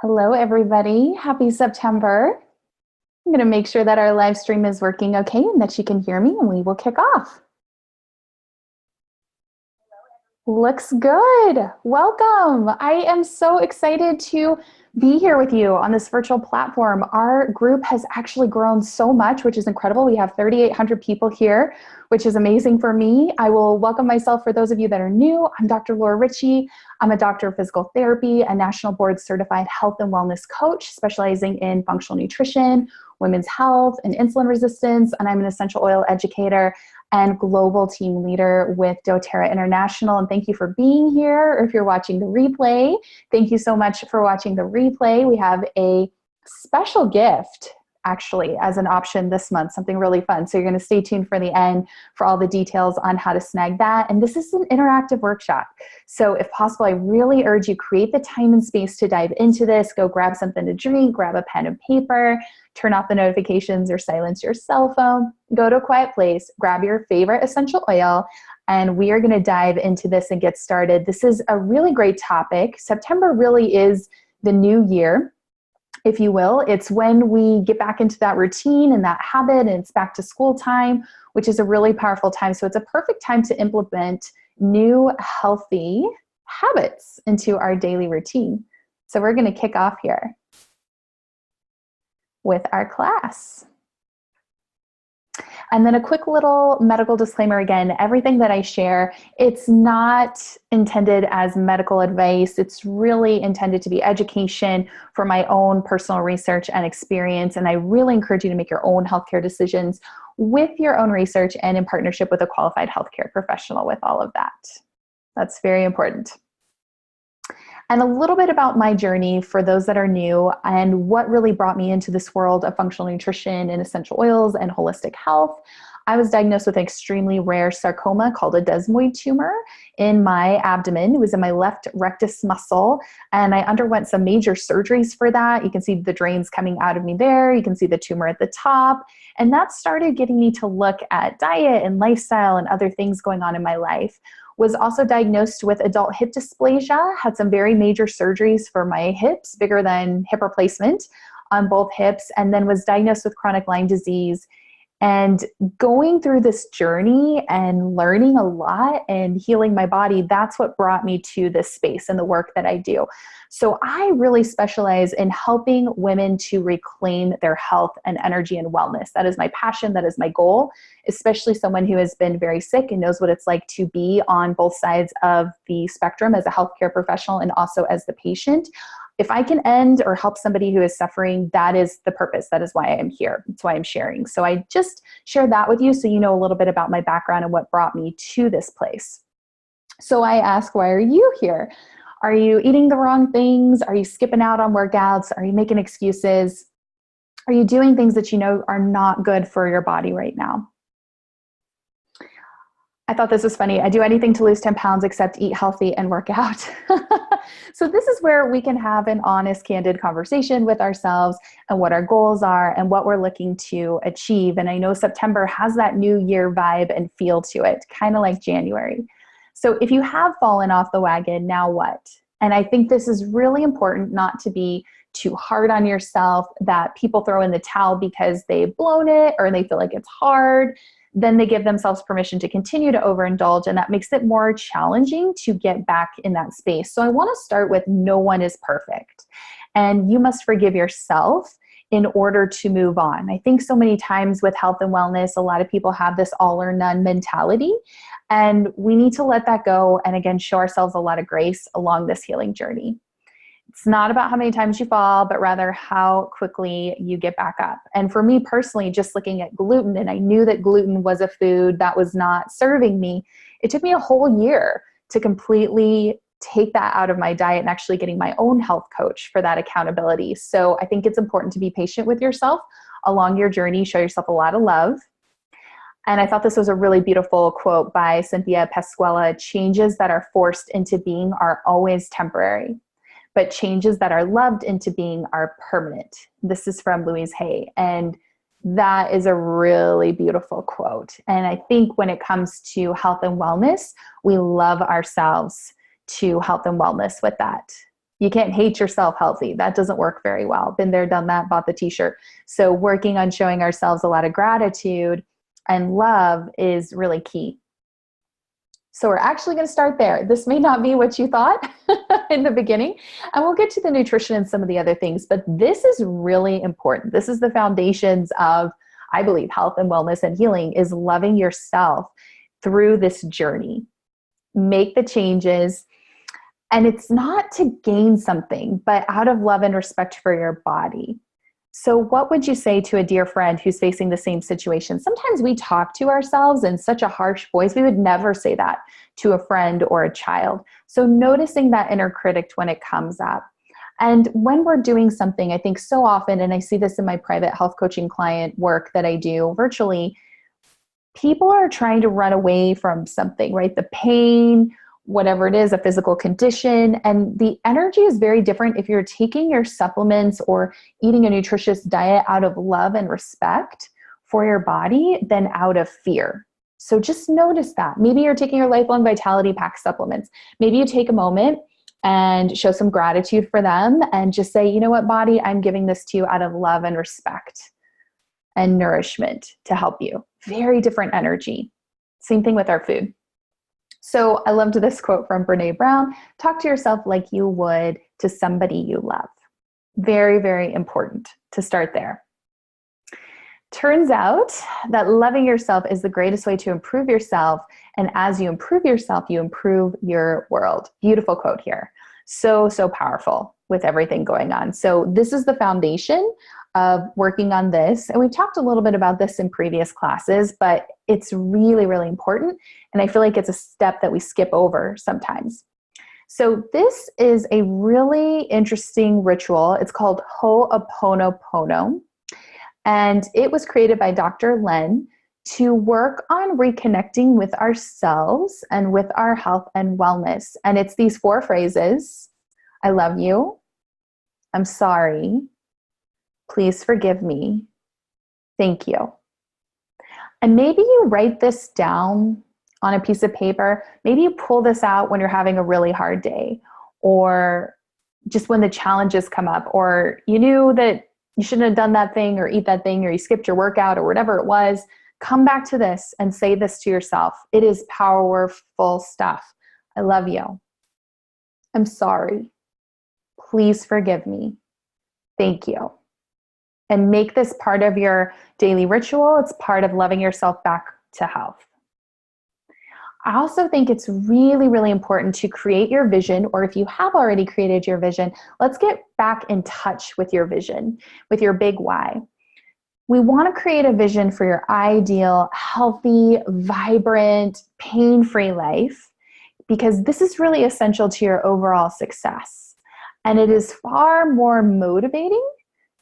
Hello, everybody. Happy September. I'm going to make sure that our live stream is working okay and that you can hear me, and we will kick off. Looks good. Welcome. I am so excited to be here with you on this virtual platform. Our group has actually grown so much, which is incredible. We have 3,800 people here, which is amazing for me. I will welcome myself for those of you that are new. I'm Dr. Ricci. I'm a doctor of physical therapy, a national board certified health and wellness coach specializing in functional nutrition, women's health, and insulin resistance. And I'm an essential oil educator and global team leader with doTERRA International. And thank you for being here. Or if you're watching the replay, thank you so much for watching the replay. We have a special gift actually as an option this month, something really fun. So you're going to stay tuned for the end for all the details on how to snag that. And this is an interactive workshop. So if possible, I really urge you create the time and space to dive into this. Go grab something to drink, grab a pen and paper, turn off the notifications or silence your cell phone, go to a quiet place, grab your favorite essential oil, and we are going to dive into this and get started. This is a really great topic. September really is the new year, if you will. It's when we get back into that routine and that habit, and it's back to school time, which is a really powerful time. So it's a perfect time to implement new healthy habits into our daily routine. So we're going to kick off here with our class. And then a quick little medical disclaimer again, everything that I share, it's not intended as medical advice. It's really intended to be education for my own personal research and experience. And I really encourage you to make your own healthcare decisions with your own research and in partnership with a qualified healthcare professional with all of that. That's very important. And a little bit about my journey for those that are new and what really brought me into this world of functional nutrition and essential oils and holistic health. I was diagnosed with an extremely rare sarcoma called a desmoid tumor in my abdomen. It was in my left rectus muscle, and I underwent some major surgeries for that. You can see the drains coming out of me there. You can see the tumor at the top. And that started getting me to look at diet and lifestyle and other things going on in my life. Was also diagnosed with adult hip dysplasia, had some very major surgeries for my hips, bigger than hip replacement on both hips, and then was diagnosed with chronic Lyme disease. And going through this journey and learning a lot and healing my body, that's what brought me to this space and the work that I do. So I really specialize in helping women to reclaim their health and energy and wellness. That is my passion. That is my goal, especially someone who has been very sick and knows what it's like to be on both sides of the spectrum as a healthcare professional and also as the patient. If I can end or help somebody who is suffering, that is the purpose. That is why I am here. That's why I'm sharing. So I just share that with you so you know a little bit about my background and what brought me to this place. So I ask, why are you here? Are you eating the wrong things? Are you skipping out on workouts? Are you making excuses? Are you doing things that you know are not good for your body right now? I thought this was funny. I do anything to lose 10 pounds except eat healthy and work out. So this is where we can have an honest, candid conversation with ourselves and what our goals are and what we're looking to achieve. And I know September has that new year vibe and feel to it, kind of like January. So if you have fallen off the wagon, now what? And I think this is really important not to be too hard on yourself, that people throw in the towel because they've blown it or they feel like it's hard. Then they give themselves permission to continue to overindulge, and that makes it more challenging to get back in that space. So I want to start with no one is perfect, and you must forgive yourself in order to move on. I think so many times with health and wellness, a lot of people have this all or none mentality, and we need to let that go and again, show ourselves a lot of grace along this healing journey. It's not about how many times you fall, but rather how quickly you get back up. And for me personally, just looking at gluten, and I knew that gluten was a food that was not serving me, it took me a whole year to completely take that out of my diet and actually getting my own health coach for that accountability. So I think it's important to be patient with yourself along your journey, show yourself a lot of love. And I thought this was a really beautiful quote by Cynthia Pasquella: changes that are forced into being are always temporary, but changes that are loved into being are permanent. This is from Louise Hay. And that is a really beautiful quote. And I think when it comes to health and wellness, we love ourselves to health and wellness with that. You can't hate yourself healthy. That doesn't work very well. Been there, done that, bought the t-shirt. So working on showing ourselves a lot of gratitude and love is really key. So we're actually going to start there. This may not be what you thought in the beginning, and we'll get to the nutrition and some of the other things, but this is really important. This is the foundations of, I believe, health and wellness and healing, is loving yourself through this journey. Make the changes. And it's not to gain something, but out of love and respect for your body. So what would you say to a dear friend who's facing the same situation? Sometimes we talk to ourselves in such a harsh voice. We would never say that to a friend or a child. So noticing that inner critic when it comes up. And when we're doing something, I think so often, and I see this in my private health coaching client work that I do virtually, people are trying to run away from something, right? The pain, whatever it is, a physical condition. And the energy is very different if you're taking your supplements or eating a nutritious diet out of love and respect for your body than out of fear. So just notice that. Maybe you're taking your Lifelong Vitality Pack supplements. Maybe you take a moment and show some gratitude for them and just say, you know what, body, I'm giving this to you out of love and respect and nourishment to help you. Very different energy. Same thing with our food. So I loved this quote from Brene Brown: talk to yourself like you would to somebody you love. Very, very important to start there. Turns out that loving yourself is the greatest way to improve yourself. And as you improve yourself, you improve your world. Beautiful quote here. So, so powerful with everything going on. So this is the foundation of working on this. And we've talked a little bit about this in previous classes, but it's really, really important. And I feel like it's a step that we skip over sometimes. So this is a really interesting ritual. It's called Ho'oponopono. And it was created by Dr. Len to work on reconnecting with ourselves and with our health and wellness. And it's these 4 phrases: I love you, I'm sorry, please forgive me, thank you. And maybe you write this down on a piece of paper. Maybe you pull this out when you're having a really hard day, or just when the challenges come up, or you knew that you shouldn't have done that thing or eat that thing, or you skipped your workout or whatever it was. Come back to this and say this to yourself. It is powerful stuff. I love you. I'm sorry. Please forgive me. Thank you. And make this part of your daily ritual. It's part of loving yourself back to health. I also think it's really, really important to create your vision, or if you have already created your vision, let's get back in touch with your vision, with your big why. We want to create a vision for your ideal, healthy, vibrant, pain-free life, because this is really essential to your overall success. And it is far more motivating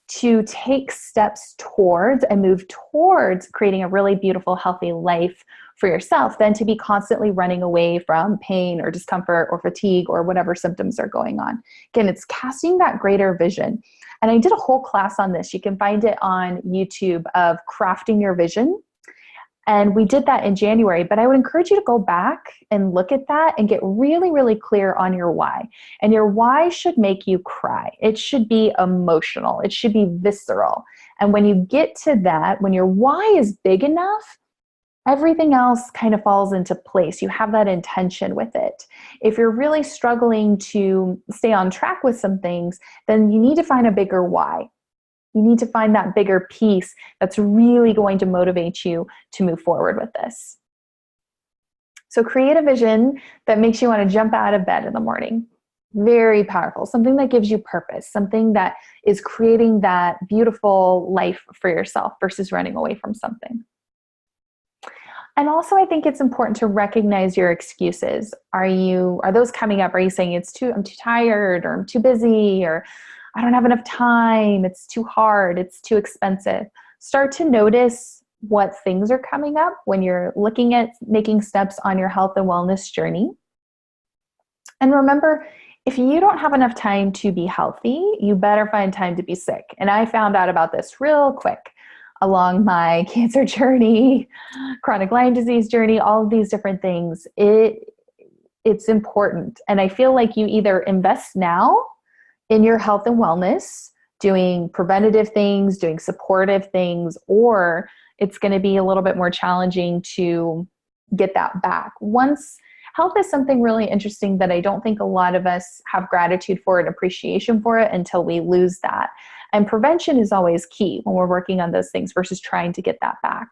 to take steps towards and move towards creating a really beautiful, healthy life for yourself than to be constantly running away from pain or discomfort or fatigue or whatever symptoms are going on. Again, it's casting that greater vision. And I did a whole class on this. You can find it on YouTube, of crafting your vision. And we did that in January, but I would encourage you to go back and look at that and get really, really clear on your why. And your why should make you cry. It should be emotional. It should be visceral. And when you get to that, when your why is big enough, everything else kind of falls into place. You have that intention with it. If you're really struggling to stay on track with some things, then you need to find a bigger why. You need to find that bigger piece that's really going to motivate you to move forward with this. So create a vision that makes you want to jump out of bed in the morning. Very powerful. Something that gives you purpose. Something that is creating that beautiful life for yourself versus running away from something. And also, I think it's important to recognize your excuses. Are those coming up? Are you saying I'm too tired, or I'm too busy, or I don't have enough time, it's too hard, it's too expensive? Start to notice what things are coming up when you're looking at making steps on your health and wellness journey. And remember, if you don't have enough time to be healthy, you better find time to be sick. And I found out about this real quick along my cancer journey, chronic Lyme disease journey, all of these different things. It's important. And I feel like you either invest now in your health and wellness, doing preventative things, doing supportive things, or it's going to be a little bit more challenging to get that back. Once health is something really interesting that I don't think a lot of us have gratitude for and appreciation for it until we lose that. And prevention is always key when we're working on those things versus trying to get that back.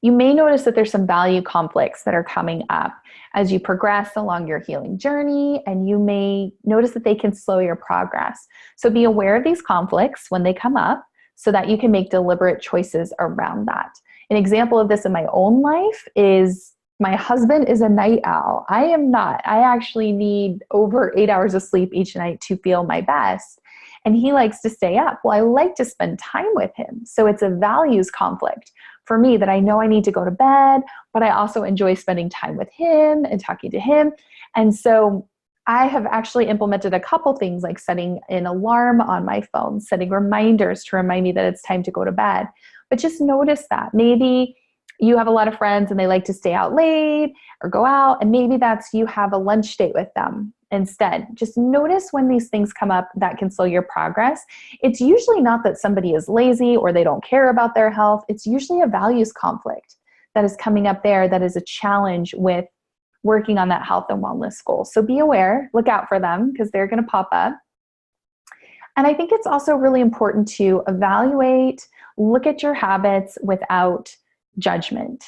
You may notice that there's some value conflicts that are coming up as you progress along your healing journey, and you may notice that they can slow your progress. So be aware of these conflicts when they come up so that you can make deliberate choices around that. An example of this in my own life is my husband is a night owl. I am not. I actually need over 8 hours of sleep each night to feel my best. And he likes to stay up. Well, I like to spend time with him. So it's a values conflict for me that I know I need to go to bed, but I also enjoy spending time with him and talking to him. And so I have actually implemented a couple things like setting an alarm on my phone, setting reminders to remind me that it's time to go to bed. But just notice that maybe you have a lot of friends and they like to stay out late or go out, and maybe that's you have a lunch date with them instead. Just notice when these things come up that can slow your progress. It's usually not that somebody is lazy or they don't care about their health. It's usually a values conflict that is coming up there that is a challenge with working on that health and wellness goal. So be aware, look out for them because they're going to pop up. And I think it's also really important to evaluate, look at your habits without judgment.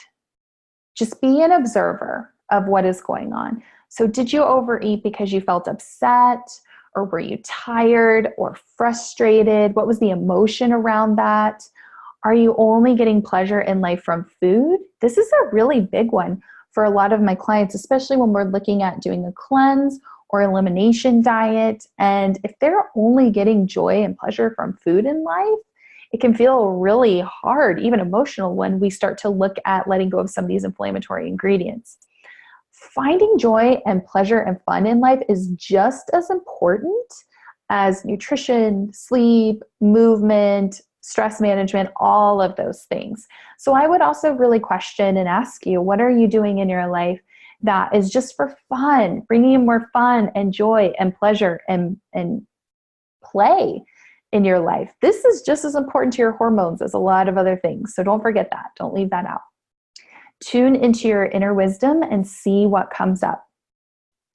Just be an observer of what is going on. So did you overeat because you felt upset, or were you tired or frustrated? What was the emotion around that? Are you only getting pleasure in life from food? This is a really big one for a lot of my clients, especially when we're looking at doing a cleanse or elimination diet. And if they're only getting joy and pleasure from food in life, it can feel really hard, even emotional, when we start to look at letting go of some of these inflammatory ingredients. Finding joy and pleasure and fun in life is just as important as nutrition, sleep, movement, stress management, all of those things. So I would also really question and ask you, what are you doing in your life that is just for fun, bringing in more fun and joy and pleasure and play in your life? This is just as important to your hormones as a lot of other things. So don't forget that. Don't leave that out. Tune into your inner wisdom and see what comes up.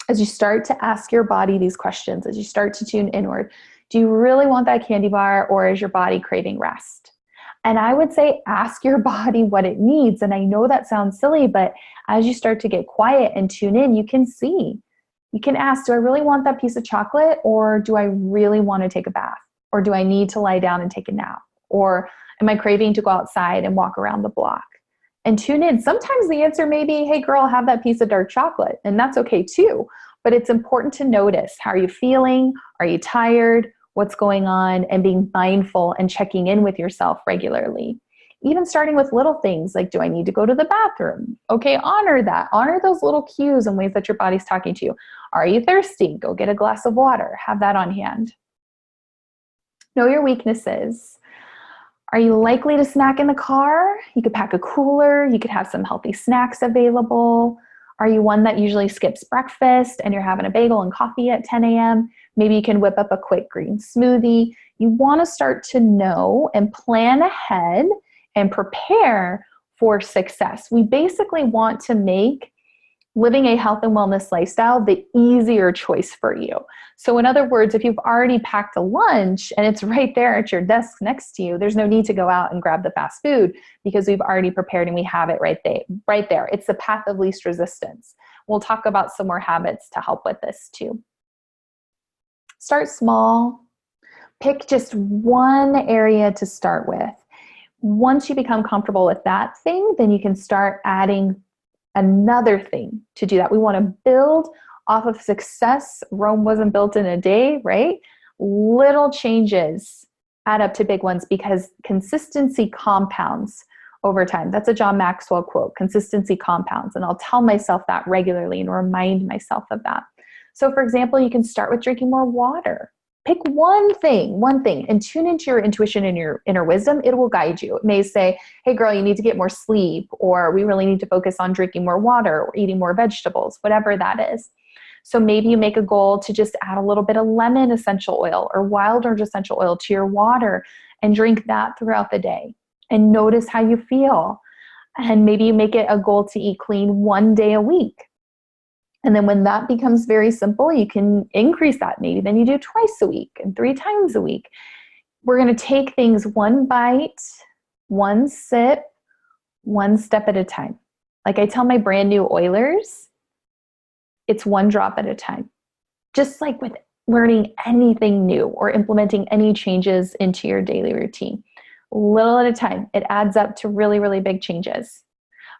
As you start to ask your body these questions, as you start to tune inward, do you really want that candy bar, or is your body craving rest? And I would say ask your body what it needs. And I know that sounds silly, but as you start to get quiet and tune in, you can see. You can ask, do I really want that piece of chocolate, or do I really want to take a bath? Or do I need to lie down and take a nap? Or am I craving to go outside and walk around the block? And tune in. Sometimes the answer may be, hey girl, have that piece of dark chocolate. And that's okay too. But it's important to notice, how are you feeling? Are you tired? What's going on? And being mindful and checking in with yourself regularly. Even starting with little things like, do I need to go to the bathroom? Okay, honor that. Honor those little cues and ways that your body's talking to you. Are you thirsty? Go get a glass of water. Have that on hand. Know your weaknesses. Are you likely to snack in the car? You could pack a cooler. You could have some healthy snacks available. Are you one that usually skips breakfast and you're having a bagel and coffee at 10 a.m.? Maybe you can whip up a quick green smoothie. You want to start to know and plan ahead and prepare for success. We basically want to make living a health and wellness lifestyle the easier choice for you. So in other words, if you've already packed a lunch and it's right there at your desk next to you, there's no need to go out and grab the fast food because we've already prepared and we have it right there. It's the path of least resistance. We'll talk about some more habits to help with this too. Start small. Pick just one area to start with. Once you become comfortable with that thing, then you can start adding another thing to do that. We want to build off of success. Rome wasn't built in a day, right? Little changes add up to big ones because consistency compounds over time. That's a John Maxwell quote, consistency compounds. And I'll tell myself that regularly and remind myself of that. So for example, you can start with drinking more water. Pick one thing, and tune into your intuition and your inner wisdom. It will guide you. It may say, hey girl, you need to get more sleep, or we really need to focus on drinking more water or eating more vegetables, whatever that is. So maybe you make a goal to just add a little bit of lemon essential oil or wild orange essential oil to your water and drink that throughout the day and notice how you feel. And maybe you make it a goal to eat clean 1 day a week. And then when that becomes very simple, you can increase that. Maybe then you do twice a week and 3 times a week. We're going to take things one bite, one sip, one step at a time. Like I tell my brand new oilers, it's one drop at a time. Just like with learning anything new or implementing any changes into your daily routine. Little at a time, it adds up to really, really big changes.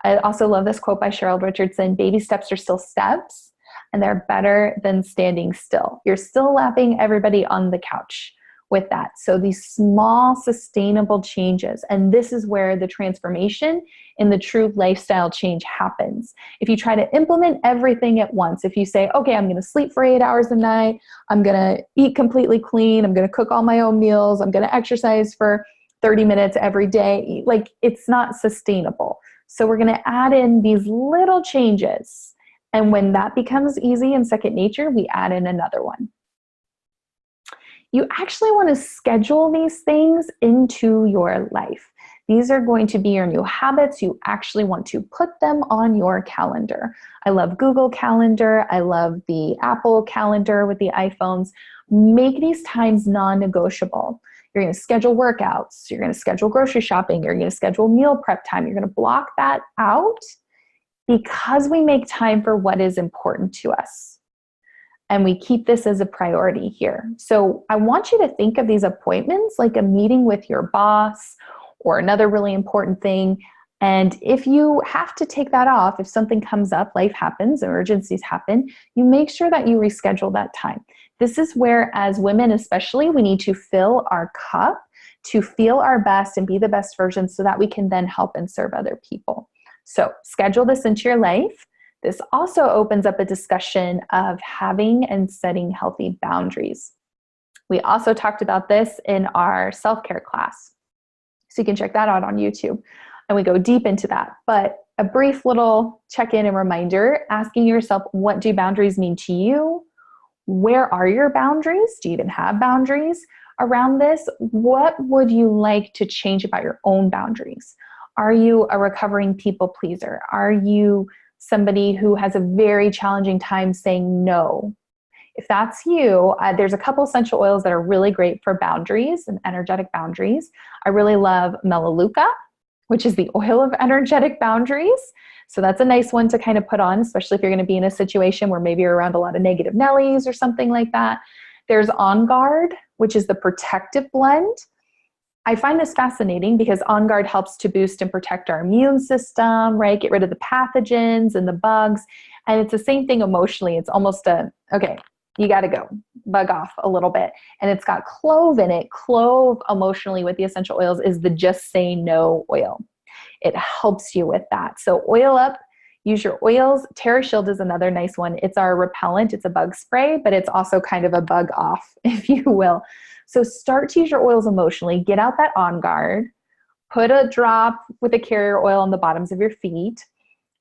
I also love this quote by Cheryl Richardson: baby steps are still steps, and they're better than standing still. You're still lapping everybody on the couch with that. So these small, sustainable changes, and this is where the transformation in the true lifestyle change happens. If you try to implement everything at once, if you say, okay, I'm going to sleep for 8 hours a night, I'm going to eat completely clean, I'm going to cook all my own meals, I'm going to exercise for 30 minutes every day, like it's not sustainable. So we're going to add in these little changes. And when that becomes easy and second nature, we add in another one. You actually want to schedule these things into your life. These are going to be your new habits. You actually want to put them on your calendar. I love Google Calendar. I love the Apple Calendar with the iPhones. Make these times non-negotiable. You're going to schedule workouts. You're going to schedule grocery shopping. You're going to schedule meal prep time. You're going to block that out because we make time for what is important to us. And we keep this as a priority here. So I want you to think of these appointments like a meeting with your boss or another really important thing. And if you have to take that off, if something comes up, life happens, emergencies happen, you make sure that you reschedule that time. This is where, as women especially, we need to fill our cup to feel our best and be the best version so that we can then help and serve other people. So schedule this into your life. This also opens up a discussion of having and setting healthy boundaries. We also talked about this in our self-care class. So you can check that out on YouTube. And we go deep into that. But a brief little check-in and reminder, asking yourself, what do boundaries mean to you? Where are your boundaries? Do you even have boundaries around this? What would you like to change about your own boundaries? Are you a recovering people pleaser? Are you somebody who has a very challenging time saying no? If that's you, there's a couple essential oils that are really great for boundaries and energetic boundaries. I really love Melaleuca, which is the oil of energetic boundaries. So that's a nice one to kind of put on, especially if you're going to be in a situation where maybe you're around a lot of negative Nellies or something like that. There's On Guard, which is the protective blend. I find this fascinating because On Guard helps to boost and protect our immune system, right? Get rid of the pathogens and the bugs. And it's the same thing emotionally. It's almost okay, you got to go, bug off a little bit. And it's got clove in it. Clove emotionally with the essential oils is the just say no oil. It helps you with that. So oil up, use your oils. TerraShield is another nice one. It's our repellent. It's a bug spray, but it's also kind of a bug off, if you will. So start to use your oils emotionally. Get out that On Guard. Put a drop with a carrier oil on the bottoms of your feet,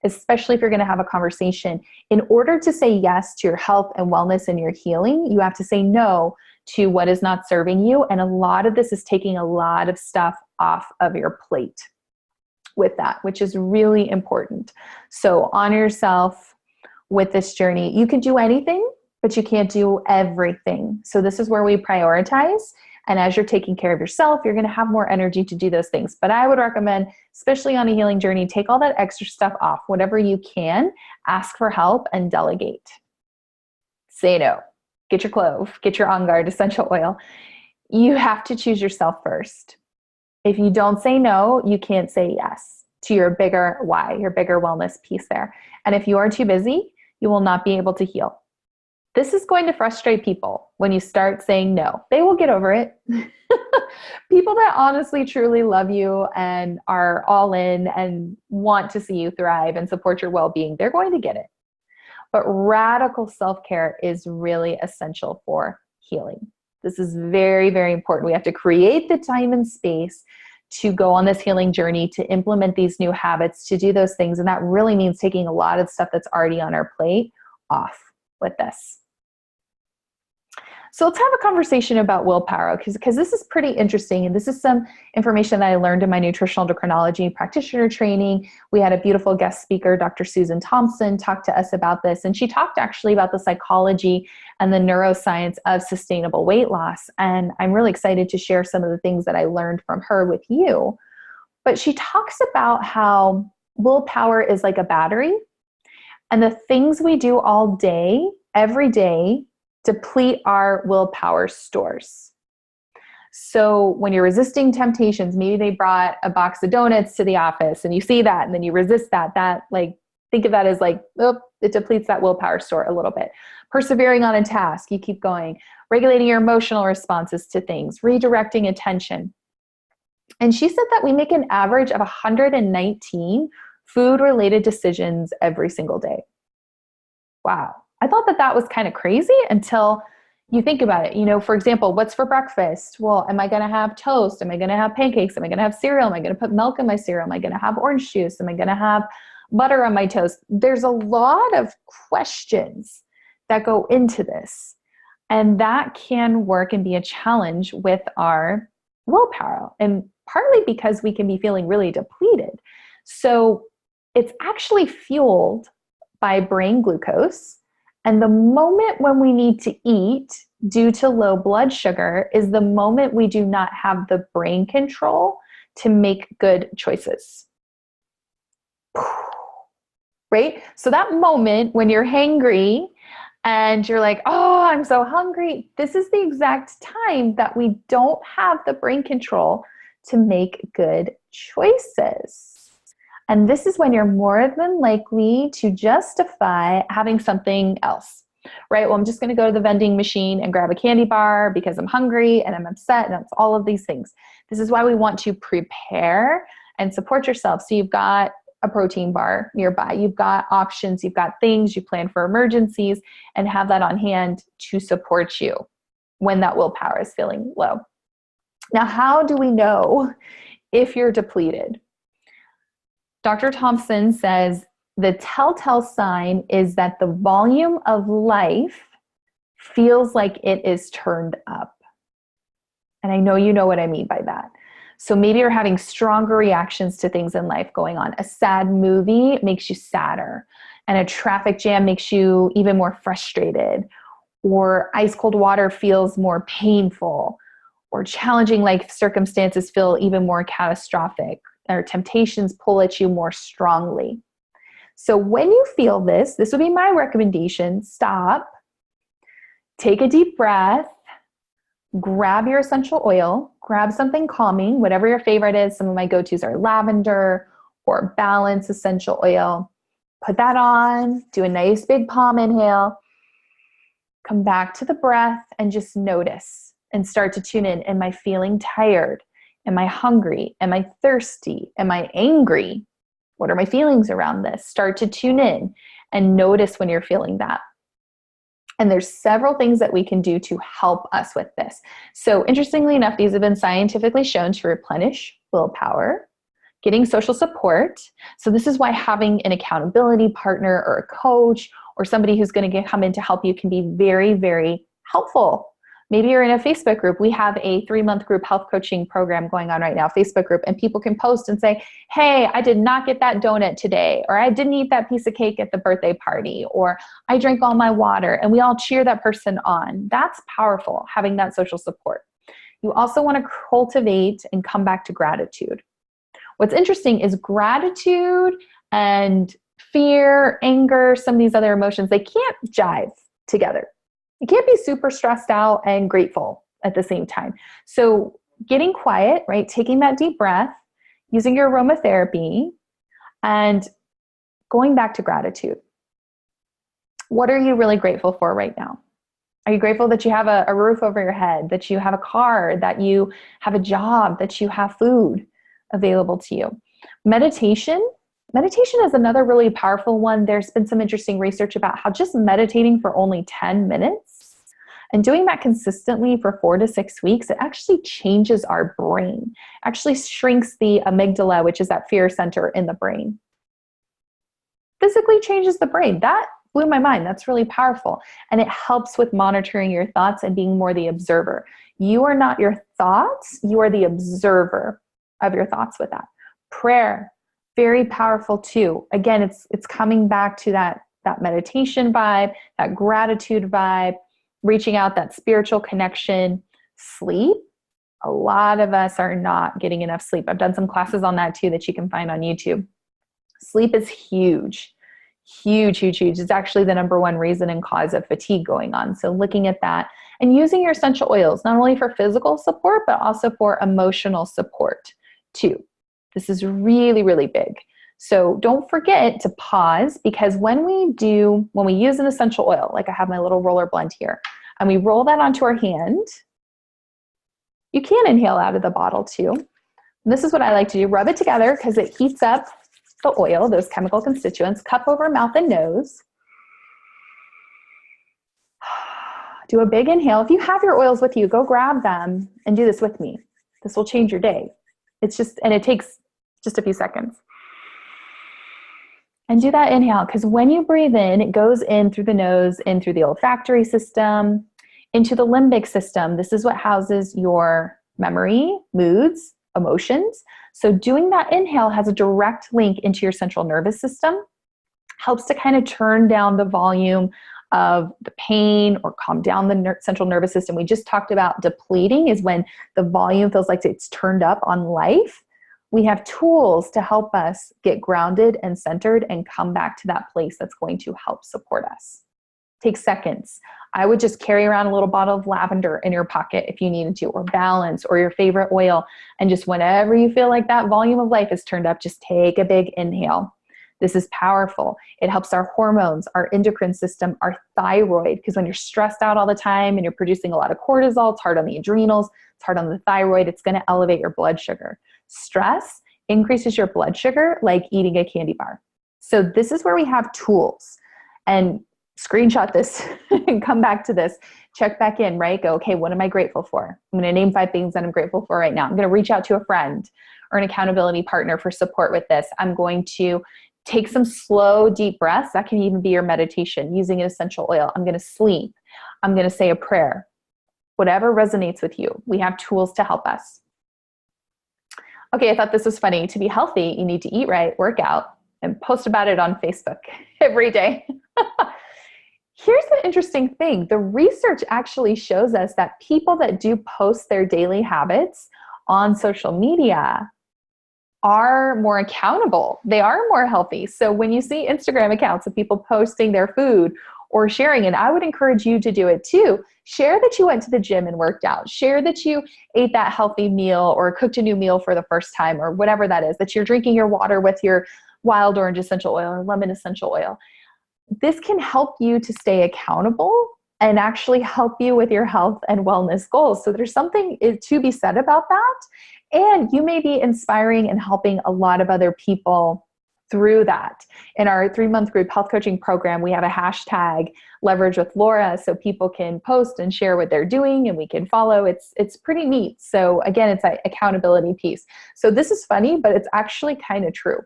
especially if you're going to have a conversation. In order to say yes to your health and wellness and your healing, you have to say no to what is not serving you. And a lot of this is taking a lot of stuff off of your plate with that, which is really important. So honor yourself with this journey. You can do anything, but you can't do everything. So this is where we prioritize. And as you're taking care of yourself, you're going to have more energy to do those things. But I would recommend, especially on a healing journey, take all that extra stuff off. Whatever you can, ask for help and delegate. Say no. Get your clove. Get your On Guard essential oil. You have to choose yourself first. If you don't say no, you can't say yes to your bigger why, your bigger wellness piece there. And if you are too busy, you will not be able to heal. This is going to frustrate people when you start saying no. They will get over it. People that honestly, truly love you and are all in and want to see you thrive and support your well-being, they're going to get it. But radical self-care is really essential for healing. This is very, very important. We have to create the time and space to go on this healing journey, to implement these new habits, to do those things. And that really means taking a lot of stuff that's already on our plate off. with this. So let's have a conversation about willpower, because this is pretty interesting. And this is some information that I learned in my nutritional endocrinology practitioner training. We had a beautiful guest speaker, Dr. Susan Thompson, talk to us about this. And she talked actually about the psychology and the neuroscience of sustainable weight loss. And I'm really excited to share some of the things that I learned from her with you. But she talks about how willpower is like a battery, and the things we do all day, every day, deplete our willpower stores. So when you're resisting temptations, maybe they brought a box of donuts to the office and you see that and then you resist that, think of that as like, oh, it depletes that willpower store a little bit. Persevering on a task, you keep going. Regulating your emotional responses to things, redirecting attention. And she said that we make an average of 119 food-related decisions every single day. Wow. I thought that was kind of crazy until you think about it. For example, what's for breakfast? Well, am I going to have toast? Am I going to have pancakes? Am I going to have cereal? Am I going to put milk in my cereal? Am I going to have orange juice? Am I going to have butter on my toast? There's a lot of questions that go into this. And that can work and be a challenge with our willpower. And partly because we can be feeling really depleted. So it's actually fueled by brain glucose. And the moment when we need to eat due to low blood sugar is the moment we do not have the brain control to make good choices. Right? So that moment when you're hangry and you're like, oh, I'm so hungry, this is the exact time that we don't have the brain control to make good choices. And this is when you're more than likely to justify having something else, right? Well, I'm just going to go to the vending machine and grab a candy bar because I'm hungry and I'm upset, and it's all of these things. This is why we want to prepare and support yourself. So you've got a protein bar nearby, you've got options, you've got things, you plan for emergencies, and have that on hand to support you when that willpower is feeling low. Now, how do we know if you're depleted? Dr. Thompson says the telltale sign is that the volume of life feels like it is turned up. And I know you know what I mean by that. So maybe you're having stronger reactions to things in life going on. A sad movie makes you sadder, and a traffic jam makes you even more frustrated, or ice cold water feels more painful, or challenging life circumstances feel even more catastrophic, or temptations pull at you more strongly. So when you feel this would be my recommendation. Stop, take a deep breath, grab your essential oil, grab something calming, whatever your favorite is. Some of my go-tos are lavender or Balance essential oil. Put that on, do a nice big palm inhale, come back to the breath and just notice and start to tune in. Am I feeling tired? Am I hungry? Am I thirsty? Am I angry? What are my feelings around this? Start to tune in and notice when you're feeling that. And there's several things that we can do to help us with this. So interestingly enough, these have been scientifically shown to replenish willpower, getting social support. So this is why having an accountability partner or a coach or somebody who's going to come in to help you can be very, very helpful. Maybe you're in a Facebook group. We have a 3-month group health coaching program going on right now, Facebook group, and people can post and say, hey, I did not get that donut today, or I didn't eat that piece of cake at the birthday party, or I drank all my water, and we all cheer that person on. That's powerful, having that social support. You also want to cultivate and come back to gratitude. What's interesting is gratitude and fear, anger, some of these other emotions, they can't jive together. You can't be super stressed out and grateful at the same time. So getting quiet, right? Taking that deep breath, using your aromatherapy, and going back to gratitude. What are you really grateful for right now? Are you grateful that you have a roof over your head, that you have a car, that you have a job, that you have food available to you? Meditation is another really powerful one. There's been some interesting research about how just meditating for only 10 minutes and doing that consistently for 4 to 6 weeks, it actually changes our brain, actually shrinks the amygdala, which is that fear center in the brain. Physically changes the brain. That blew my mind. That's really powerful. And it helps with monitoring your thoughts and being more the observer. You are not your thoughts. You are the observer of your thoughts with that. Prayer, very powerful too. Again, it's coming back to that meditation vibe, that gratitude vibe, reaching out, that spiritual connection. Sleep. A lot of us are not getting enough sleep. I've done some classes on that too that you can find on YouTube. Sleep is huge. Huge, huge, huge. It's actually the number one reason and cause of fatigue going on. So looking at that and using your essential oils, not only for physical support, but also for emotional support too. This is really, really big. So don't forget to pause, because when we use an essential oil, like I have my little roller blend here, and we roll that onto our hand, you can inhale out of the bottle too. And this is what I like to do. Rub it together because it heats up the oil, those chemical constituents. Cup over mouth and nose. Do a big inhale. If you have your oils with you, go grab them and do this with me. This will change your day. And it takes just a few seconds. And do that inhale, because when you breathe in, it goes in through the nose, in through the olfactory system, into the limbic system. This is what houses your memory, moods, emotions. So doing that inhale has a direct link into your central nervous system, helps to kind of turn down the volume of the pain or calm down the central nervous system. We just talked about depleting is when the volume feels like it's turned up on life. We have tools to help us get grounded and centered and come back to that place that's going to help support us. Take seconds. I would just carry around a little bottle of lavender in your pocket if you needed to, or balance, or your favorite oil. And just whenever you feel like that volume of life is turned up, just take a big inhale. This is powerful. It helps our hormones, our endocrine system, our thyroid, because when you're stressed out all the time and you're producing a lot of cortisol, it's hard on the adrenals, it's hard on the thyroid, it's going to elevate your blood sugar. Stress increases your blood sugar like eating a candy bar. So this is where we have tools. And screenshot this and come back to this, check back in, right? Go, okay, what am I grateful for? I'm going to name 5 things that I'm grateful for right now. I'm going to reach out to a friend or an accountability partner for support with this. I'm going to take some slow, deep breaths. That can even be your meditation using an essential oil. I'm going to sleep. I'm going to say a prayer. Whatever resonates with you. We have tools to help us. Okay, I thought this was funny. To be healthy, you need to eat right, work out, and post about it on Facebook every day. Here's the interesting thing. The research actually shows us that people that do post their daily habits on social media are more accountable. They are more healthy. So when you see Instagram accounts of people posting their food or sharing, and I would encourage you to do it too, share that you went to the gym and worked out. Share that you ate that healthy meal or cooked a new meal for the first time or whatever that is, that you're drinking your water with your wild orange essential oil or lemon essential oil. This can help you to stay accountable and actually help you with your health and wellness goals. So there's something to be said about that. And you may be inspiring and helping a lot of other people through that. In our 3-month group health coaching program, we have a hashtag leverage with Laura, so people can post and share what they're doing and we can follow. It's pretty neat. So again, it's an accountability piece. So this is funny, but it's actually kind of true.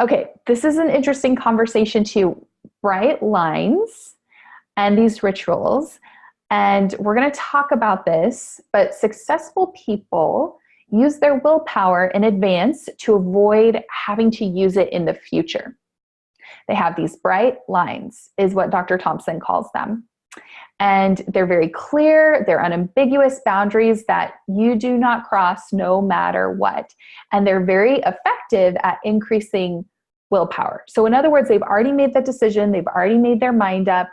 Okay, this is an interesting conversation too. Bright lines and these rituals. And we're going to talk about this, but successful people use their willpower in advance to avoid having to use it in the future. They have these bright lines, is what Dr. Thompson calls them. And they're very clear, they're unambiguous boundaries that you do not cross no matter what. And they're very effective at increasing willpower. So in other words, they've already made that decision, they've already made their mind up.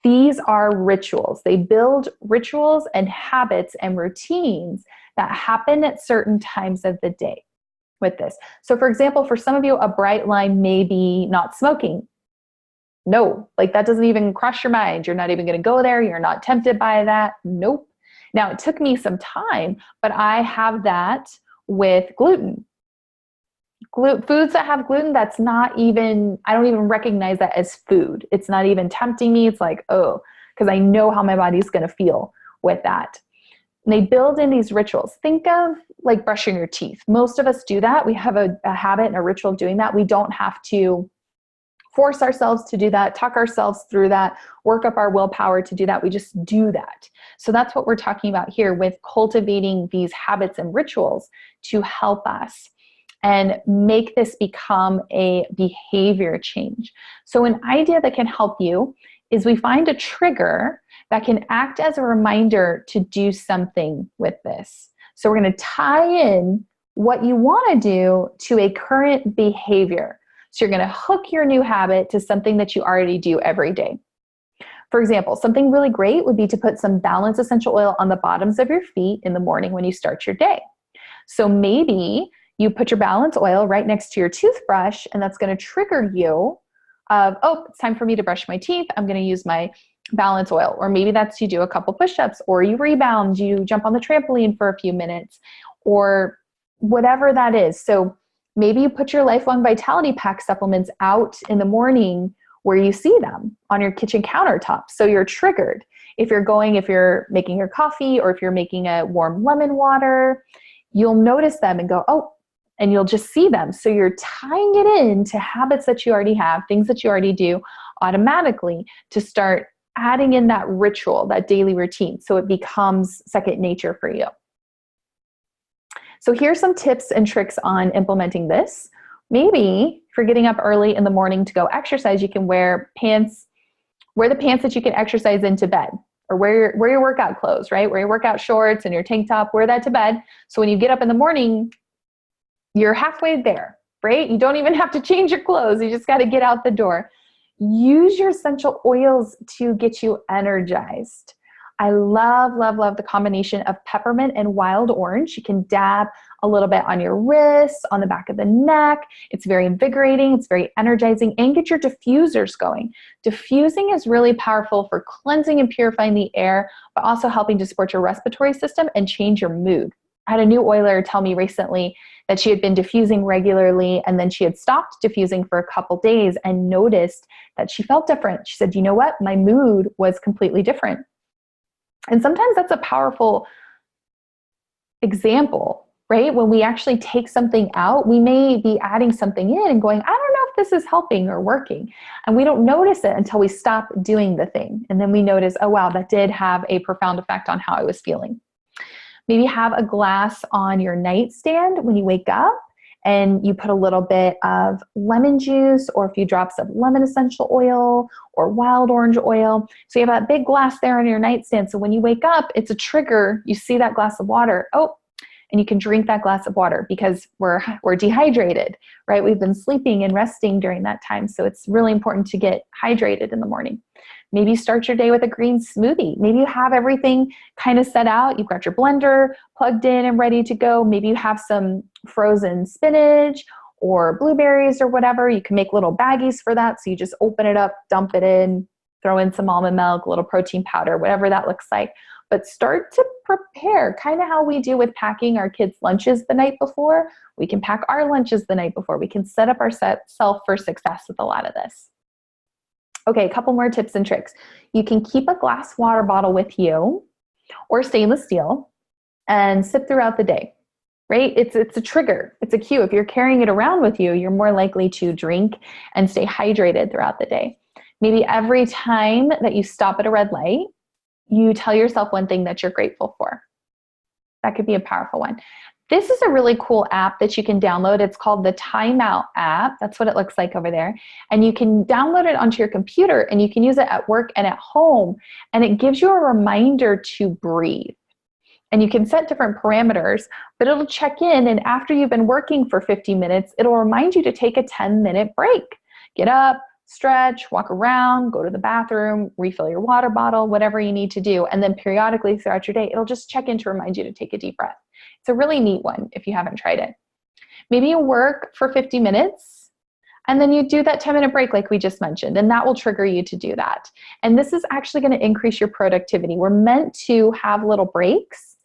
These are rituals. They build rituals and habits and routines that happen at certain times of the day with this. So for example, for some of you, a bright line may be not smoking. No, like that doesn't even cross your mind. You're not even going to go there. You're not tempted by that. Nope. Now it took me some time, but I have that with gluten. Foods that have gluten, that's not even, I don't even recognize that as food. It's not even tempting me. It's like, oh, because I know how my body's going to feel with that. And they build in these rituals. Think of like brushing your teeth. Most of us do that. We have a habit and a ritual of doing that. We don't have to force ourselves to do that, talk ourselves through that, work up our willpower to do that. We just do that. So that's what we're talking about here with cultivating these habits and rituals to help us and make this become a behavior change. So an idea that can help you is we find a trigger that can act as a reminder to do something with this. So we're going to tie in what you want to do to a current behavior. So you're going to hook your new habit to something that you already do every day. For example, something really great would be to put some balanced essential oil on the bottoms of your feet in the morning when you start your day. So maybe you put your balance oil right next to your toothbrush, and that's going to trigger you of, oh, it's time for me to brush my teeth. I'm going to use my balance oil. Or maybe that's you do a couple push-ups, or you rebound, you jump on the trampoline for a few minutes, or whatever that is. So maybe you put your Lifelong Vitality Pack supplements out in the morning where you see them on your kitchen countertop. So you're triggered. If you're making your coffee, or if you're making a warm lemon water, you'll notice them and go, oh, and you'll just see them. So you're tying it into habits that you already have, things that you already do automatically, to start adding in that ritual, that daily routine, so it becomes second nature for you. So here's some tips and tricks on implementing this. Maybe if you're getting up early in the morning to go exercise, you can wear the pants that you can exercise into bed, or wear your workout clothes, right? Wear your workout shorts and your tank top, wear that to bed. So when you get up in the morning, you're halfway there, right? You don't even have to change your clothes. You just got to get out the door. Use your essential oils to get you energized. I love, love, love the combination of peppermint and wild orange. You can dab a little bit on your wrists, on the back of the neck. It's very invigorating. It's very energizing, and get your diffusers going. Diffusing is really powerful for cleansing and purifying the air, but also helping to support your respiratory system and change your mood. I had a new oiler tell me recently that she had been diffusing regularly, and then she had stopped diffusing for a couple days and noticed that she felt different. She said, you know what? My mood was completely different. And sometimes that's a powerful example, right? When we actually take something out, we may be adding something in and going, I don't know if this is helping or working. And we don't notice it until we stop doing the thing. And then we notice, oh, wow, that did have a profound effect on how I was feeling. Maybe have a glass on your nightstand when you wake up, and you put a little bit of lemon juice, or a few drops of lemon essential oil or wild orange oil. So you have that big glass there on your nightstand. So when you wake up, it's a trigger. You see that glass of water. Oh, and you can drink that glass of water because we're dehydrated, right? We've been sleeping and resting during that time. So it's really important to get hydrated in the morning. Maybe start your day with a green smoothie. Maybe you have everything kind of set out. You've got your blender plugged in and ready to go. Maybe you have some frozen spinach or blueberries or whatever. You can make little baggies for that. So you just open it up, dump it in, throw in some almond milk, a little protein powder, whatever that looks like. But start to prepare, kind of how we do with packing our kids' lunches the night before. We can pack our lunches the night before. We can set up ourselves for success with a lot of this. Okay, a couple more tips and tricks. You can keep a glass water bottle with you, or stainless steel, and sip throughout the day, right? It's a trigger. It's a cue. If you're carrying it around with you, you're more likely to drink and stay hydrated throughout the day. Maybe every time that you stop at a red light, you tell yourself one thing that you're grateful for. That could be a powerful one. This is a really cool app that you can download. It's called the Timeout app. That's what it looks like over there. And you can download it onto your computer, and you can use it at work and at home. And it gives you a reminder to breathe. And you can set different parameters, but it'll check in. And after you've been working for 50 minutes, it'll remind you to take a 10-minute break. Get up, stretch, walk around, go to the bathroom, refill your water bottle, whatever you need to do. And then periodically throughout your day, it'll just check in to remind you to take a deep breath. It's a really neat one if you haven't tried it. Maybe you work for 50 minutes and then you do that 10-minute break like we just mentioned, and that will trigger you to do that. And this is actually going to increase your productivity. We're meant to have little breaks.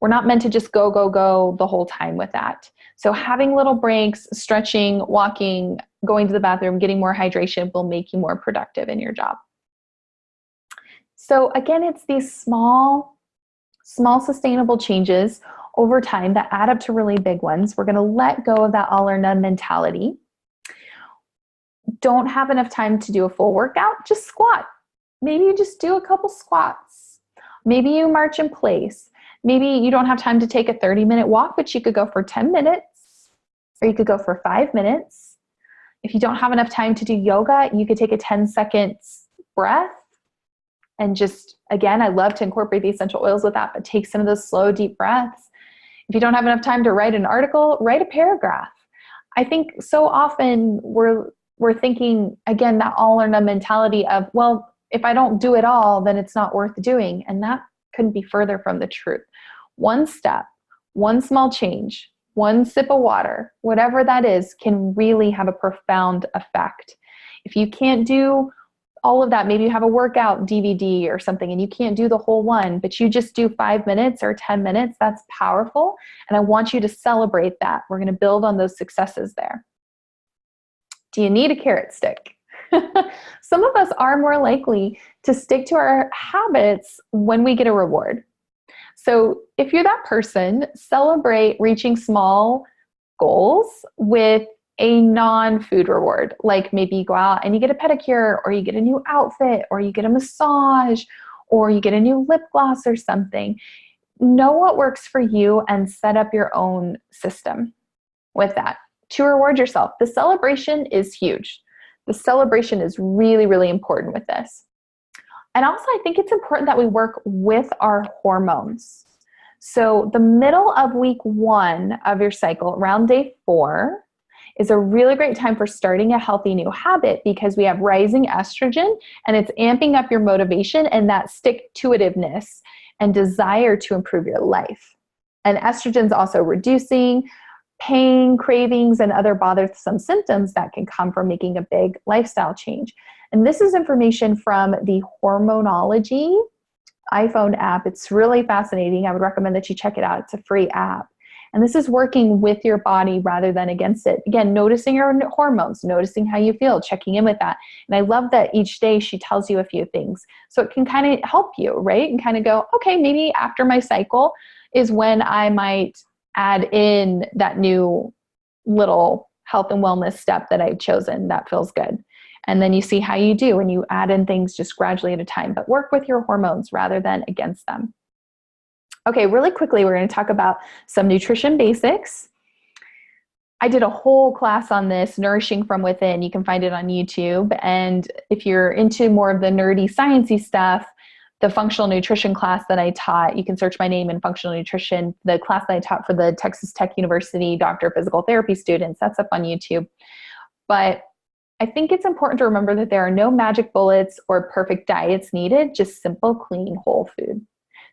We're not meant to just go, go, go the whole time with that. So having little breaks, stretching, walking, going to the bathroom, getting more hydration will make you more productive in your job. So again, it's these small sustainable changes over time that add up to really big ones. We're going to let go of that all or none mentality. don't have enough time to do a full workout, just squat. Maybe you just do a couple squats. Maybe you march in place. Maybe you don't have time to take a 30-minute walk, but you could go for 10 minutes or you could go for 5 minutes. If you don't have enough time to do yoga, you could take a 10-second breath and just, again, I love to incorporate the essential oils with that, but take some of those slow, deep breaths. If you don't have enough time to write an article, write a paragraph. I think so often we're thinking, again, that all or none mentality of, well, if I don't do it all, then it's not worth doing. And that couldn't be further from the truth. One step, one small change, one sip of water, whatever that is, can really have a profound effect. If you can't do all of that, maybe you have a workout DVD or something and you can't do the whole one, but you just do 5 minutes or 10 minutes, that's powerful. And I want you to celebrate that. We're going to build on those successes there. Do you need a carrot stick? Some of us are more likely to stick to our habits when we get a reward. So if you're that person, celebrate reaching small goals with a non-food reward. Like maybe you go out and you get a pedicure, or you get a new outfit, or you get a massage, or you get a new lip gloss or something. Know what works for you and set up your own system with that to reward yourself. The celebration is huge. The celebration is really, really important with this. And also, I think it's important that we work with our hormones. So the middle of week 1 of your cycle, around day 4, is a really great time for starting a healthy new habit, because we have rising estrogen and it's amping up your motivation and that stick-to-itiveness and desire to improve your life. And estrogen's also reducing pain, cravings, and other bothersome symptoms that can come from making a big lifestyle change. And this is information from the Hormonology iPhone app. It's really fascinating. I would recommend that you check it out. It's a free app. And this is working with your body rather than against it. Again, noticing your hormones, noticing how you feel, checking in with that. And I love that each day she tells you a few things. So it can kind of help you, right? And kind of go, okay, maybe after my cycle is when I might add in that new little health and wellness step that I've chosen that feels good. And then you see how you do, and you add in things just gradually at a time, but work with your hormones rather than against them. Okay, really quickly, we're going to talk about some nutrition basics. I did a whole class on this, Nourishing from Within. You can find it on YouTube. And if you're into more of the nerdy, sciencey stuff, the functional nutrition class that I taught, you can search my name in functional nutrition. The class that I taught for the Texas Tech University Doctor of Physical Therapy students, that's up on YouTube. But I think it's important to remember that there are no magic bullets or perfect diets needed, just simple, clean, whole food.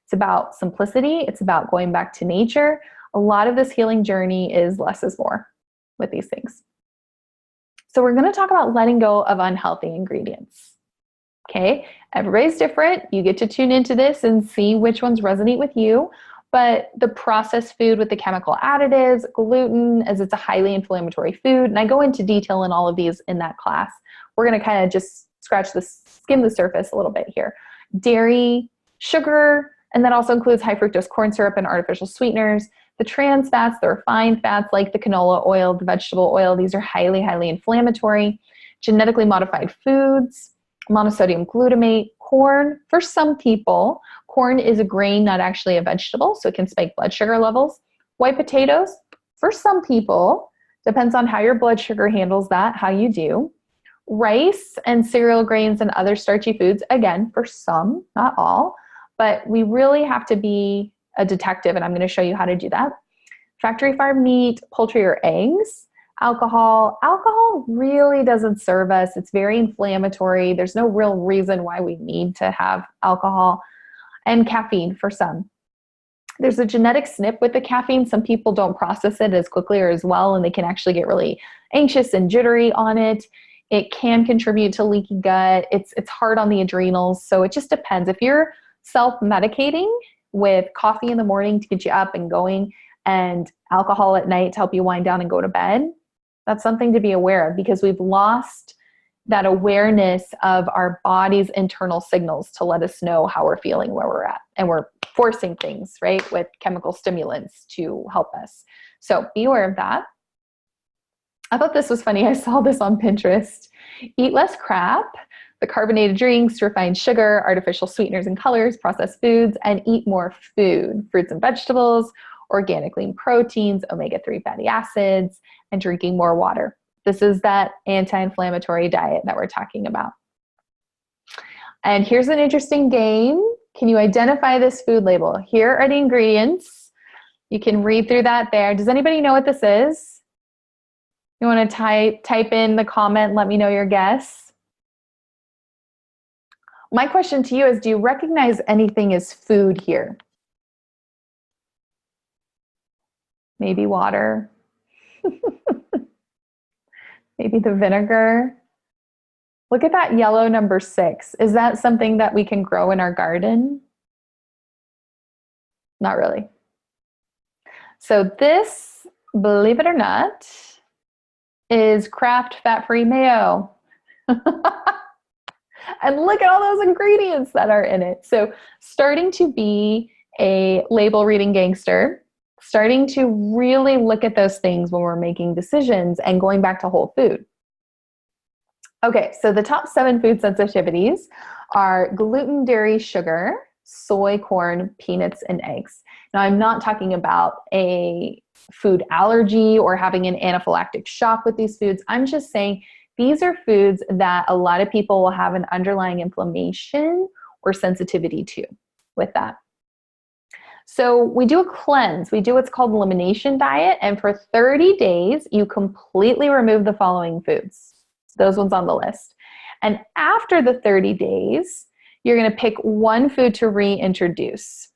It's about simplicity. It's about going back to nature. A lot of this healing journey is less is more with these things. So we're going to talk about letting go of unhealthy ingredients. Okay, everybody's different. You get to tune into this and see which ones resonate with you. But the processed food with the chemical additives, gluten, as it's a highly inflammatory food, and I go into detail in all of these in that class. We're going to kind of just skim the surface a little bit here. Dairy, sugar, and that also includes high fructose corn syrup and artificial sweeteners. The trans fats, the refined fats like the canola oil, the vegetable oil, these are highly, highly inflammatory. Genetically modified foods, monosodium glutamate, corn. For some people, corn is a grain, not actually a vegetable, so it can spike blood sugar levels. White potatoes, for some people, depends on how your blood sugar handles that, how you do. Rice and cereal grains and other starchy foods, again, for some, not all, but we really have to be a detective, and I'm going to show you how to do that. Factory farm meat, poultry or eggs. Alcohol. Alcohol really doesn't serve us. It's very inflammatory. There's no real reason why we need to have alcohol. And caffeine for some. There's a genetic SNP with the caffeine. Some people don't process it as quickly or as well, and they can actually get really anxious and jittery on it. It can contribute to leaky gut. It's hard on the adrenals. So it just depends. If you're self-medicating with coffee in the morning to get you up and going and alcohol at night to help you wind down and go to bed, that's something to be aware of, because we've lost that awareness of our body's internal signals to let us know how we're feeling, where we're at. And we're forcing things, right, with chemical stimulants to help us. So be aware of that. I thought this was funny. I saw this on Pinterest. Eat less crap, the carbonated drinks, refined sugar, artificial sweeteners and colors, processed foods, and eat more food, fruits and vegetables, organic lean proteins, omega-3 fatty acids, and drinking more water. This is that anti-inflammatory diet that we're talking about. And here's an interesting game. Can you identify this food label? Here are the ingredients. You can read through that there. Does anybody know what this is? You want to type in the comment, let me know your guess. My question to you is, do you recognize anything as food here? Maybe water. Maybe the vinegar. Look at that yellow number 6. Is that something that we can grow in our garden? Not really. So this, believe it or not, is Kraft fat-free mayo. And look at all those ingredients that are in it. So starting to be a label reading gangster, starting to really look at those things when we're making decisions and going back to whole food. Okay, so the top 7 food sensitivities are gluten, dairy, sugar, soy, corn, peanuts, and eggs. Now, I'm not talking about a food allergy or having an anaphylactic shock with these foods. I'm just saying these are foods that a lot of people will have an underlying inflammation or sensitivity to with that. So we do a cleanse. We do what's called an elimination diet. And for 30 days, you completely remove the following foods. Those ones on the list. And after the 30 days, you're going to pick one food to reintroduce.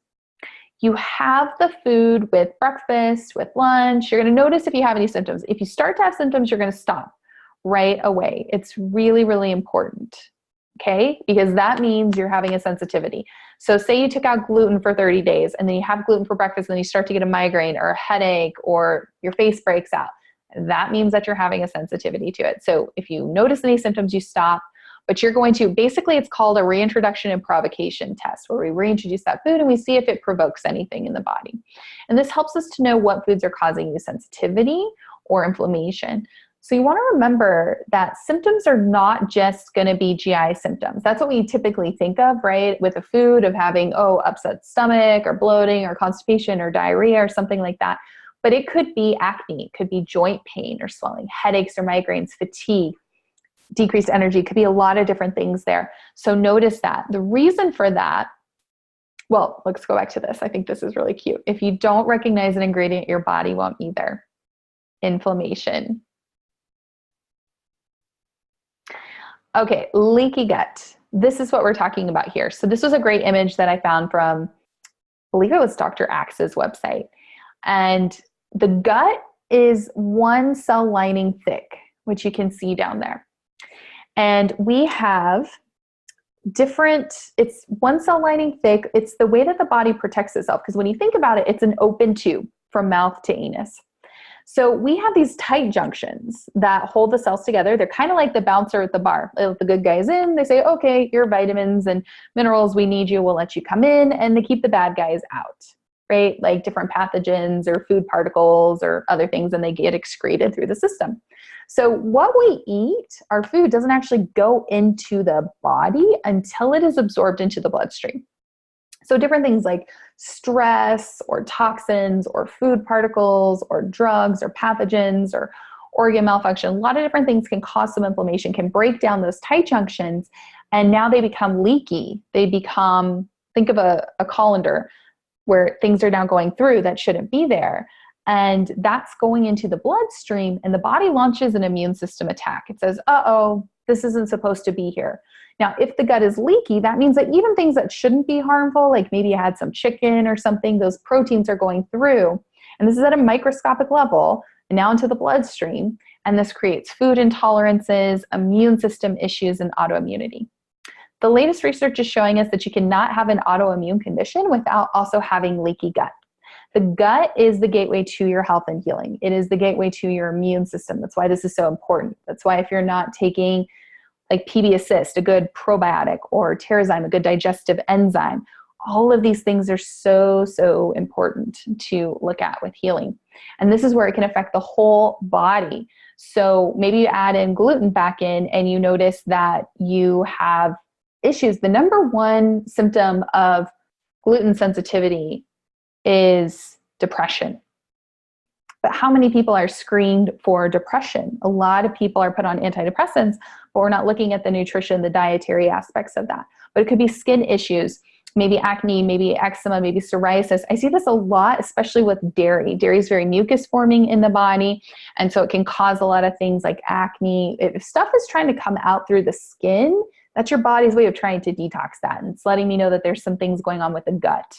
You have the food with breakfast, with lunch. You're going to notice if you have any symptoms. If you start to have symptoms, you're going to stop right away. It's really, really important, okay? Because that means you're having a sensitivity. So say you took out gluten for 30 days and then you have gluten for breakfast and then you start to get a migraine or a headache or your face breaks out. That means that you're having a sensitivity to it. So if you notice any symptoms, you stop. But you're going to, basically it's called a reintroduction and provocation test, where we reintroduce that food and we see if it provokes anything in the body. And this helps us to know what foods are causing you sensitivity or inflammation. So you want to remember that symptoms are not just going to be GI symptoms. That's what we typically think of, right? With a food of having, upset stomach or bloating or constipation or diarrhea or something like that. But it could be acne, it could be joint pain or swelling, headaches or migraines, fatigue, decreased energy. It could be a lot of different things there. So notice that. The reason for that, well, let's go back to this. I think this is really cute. If you don't recognize an ingredient, your body won't either. Inflammation. Okay, leaky gut. This is what we're talking about here. So this was a great image that I found from, I believe it was Dr. Axe's website. And the gut is one cell lining thick, which you can see down there. And we have it's one cell lining thick. It's the way that the body protects itself. Because when you think about it, it's an open tube from mouth to anus. So we have these tight junctions that hold the cells together. They're kind of like the bouncer at the bar. They let the good guys in. They say, okay, your vitamins and minerals, we need you. We'll let you come in. And they keep the bad guys out, right? Like different pathogens or food particles or other things, and they get excreted through the system. So what we eat, our food, doesn't actually go into the body until it is absorbed into the bloodstream. So different things like stress or toxins or food particles or drugs or pathogens or organ malfunction, a lot of different things can cause some inflammation, can break down those tight junctions, and now they become leaky. They become, think of a colander where things are now going through that shouldn't be there. And that's going into the bloodstream, and the body launches an immune system attack. It says, uh-oh, this isn't supposed to be here. Now, if the gut is leaky, that means that even things that shouldn't be harmful, like maybe you had some chicken or something, those proteins are going through. And this is at a microscopic level, and now into the bloodstream. And this creates food intolerances, immune system issues, and autoimmunity. The latest research is showing us that you cannot have an autoimmune condition without also having leaky gut. The gut is the gateway to your health and healing. It is the gateway to your immune system. That's why this is so important. That's why if you're not taking like PB Assist, a good probiotic, or Terrazyme, a good digestive enzyme, all of these things are so, so important to look at with healing. And this is where it can affect the whole body. So maybe you add in gluten back in and you notice that you have issues. The number one symptom of gluten sensitivity is depression. But how many people are screened for depression? A lot of people are put on antidepressants, but we're not looking at the nutrition, the dietary aspects of that. But it could be skin issues, maybe acne, maybe eczema, maybe psoriasis. I see this a lot, especially with dairy. Dairy is very mucus forming in the body, and so it can cause a lot of things like acne. If stuff is trying to come out through the skin, that's your body's way of trying to detox that. And it's letting me know that there's some things going on with the gut.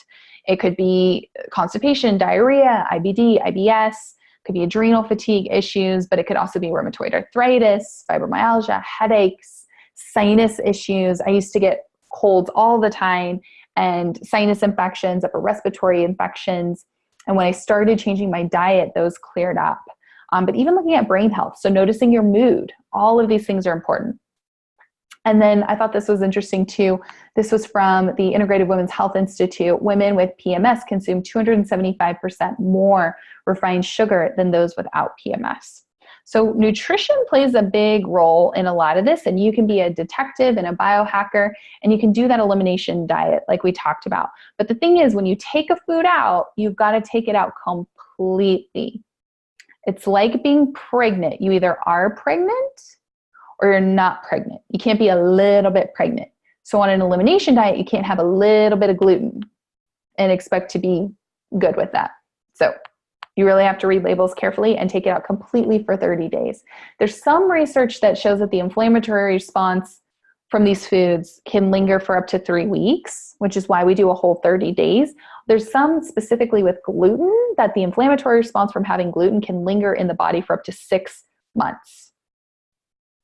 It could be constipation, diarrhea, IBD, IBS. It could be adrenal fatigue issues, but it could also be rheumatoid arthritis, fibromyalgia, headaches, sinus issues. I used to get colds all the time and sinus infections, upper respiratory infections. And when I started changing my diet, those cleared up. But even looking at brain health, so noticing your mood, all of these things are important. And then I thought this was interesting too. This was from the Integrative Women's Health Institute. Women with PMS consume 275% more refined sugar than those without PMS. So nutrition plays a big role in a lot of this, and you can be a detective and a biohacker, and you can do that elimination diet like we talked about. But the thing is, when you take a food out, you've got to take it out completely. It's like being pregnant. You either are pregnant or you're not pregnant. You can't be a little bit pregnant. So on an elimination diet, you can't have a little bit of gluten and expect to be good with that. So you really have to read labels carefully and take it out completely for 30 days. There's some research that shows that the inflammatory response from these foods can linger for up to 3 weeks, which is why we do a whole 30 days. There's some specifically with gluten that the inflammatory response from having gluten can linger in the body for up to 6 months.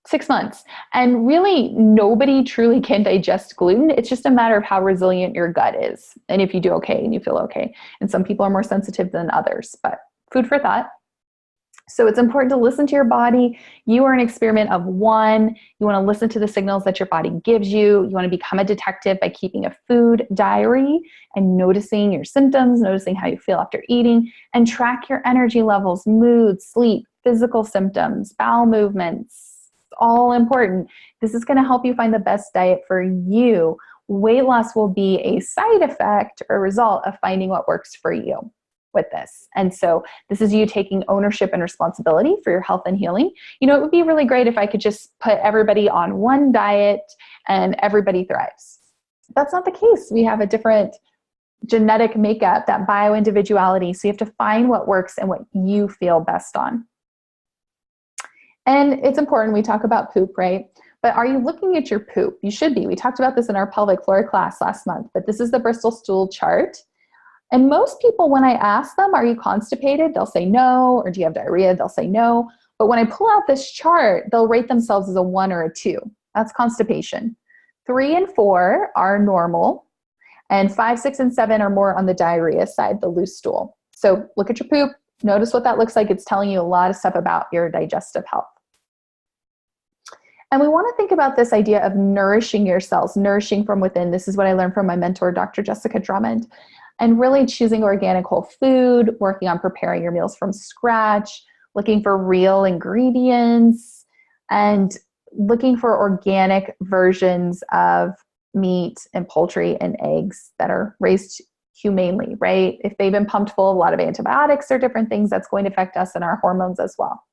6 months. And really, nobody truly can digest gluten. It's just a matter of how resilient your gut is. And if you do okay and you feel okay. And some people are more sensitive than others, but food for thought. So it's important to listen to your body. You are an experiment of one. You want to listen to the signals that your body gives you. You want to become a detective by keeping a food diary and noticing your symptoms, noticing how you feel after eating, and track your energy levels, mood, sleep, physical symptoms, bowel movements. All important. This is going to help you find the best diet for you. Weight loss will be a side effect or result of finding what works for you with this. And so this is you taking ownership and responsibility for your health and healing. You know, it would be really great if I could just put everybody on one diet and everybody thrives. That's not the case. We have a different genetic makeup, that bio-individuality. So you have to find what works and what you feel best on. And it's important, we talk about poop, right? But are you looking at your poop? You should be. We talked about this in our pelvic floor class last month, but this is the Bristol stool chart. And most people, when I ask them, are you constipated? They'll say no. Or do you have diarrhea? They'll say no. But when I pull out this chart, they'll rate themselves as a 1 or a 2. That's constipation. 3 and 4 are normal. And 5, 6, and 7 are more on the diarrhea side, the loose stool. So look at your poop. Notice what that looks like. It's telling you a lot of stuff about your digestive health. And we want to think about this idea of nourishing your cells, nourishing from within. This is what I learned from my mentor, Dr. Jessica Drummond. And really choosing organic whole food, working on preparing your meals from scratch, looking for real ingredients, and looking for organic versions of meat and poultry and eggs that are raised humanely, right? If they've been pumped full of a lot of antibiotics or different things, that's going to affect us and our hormones as well.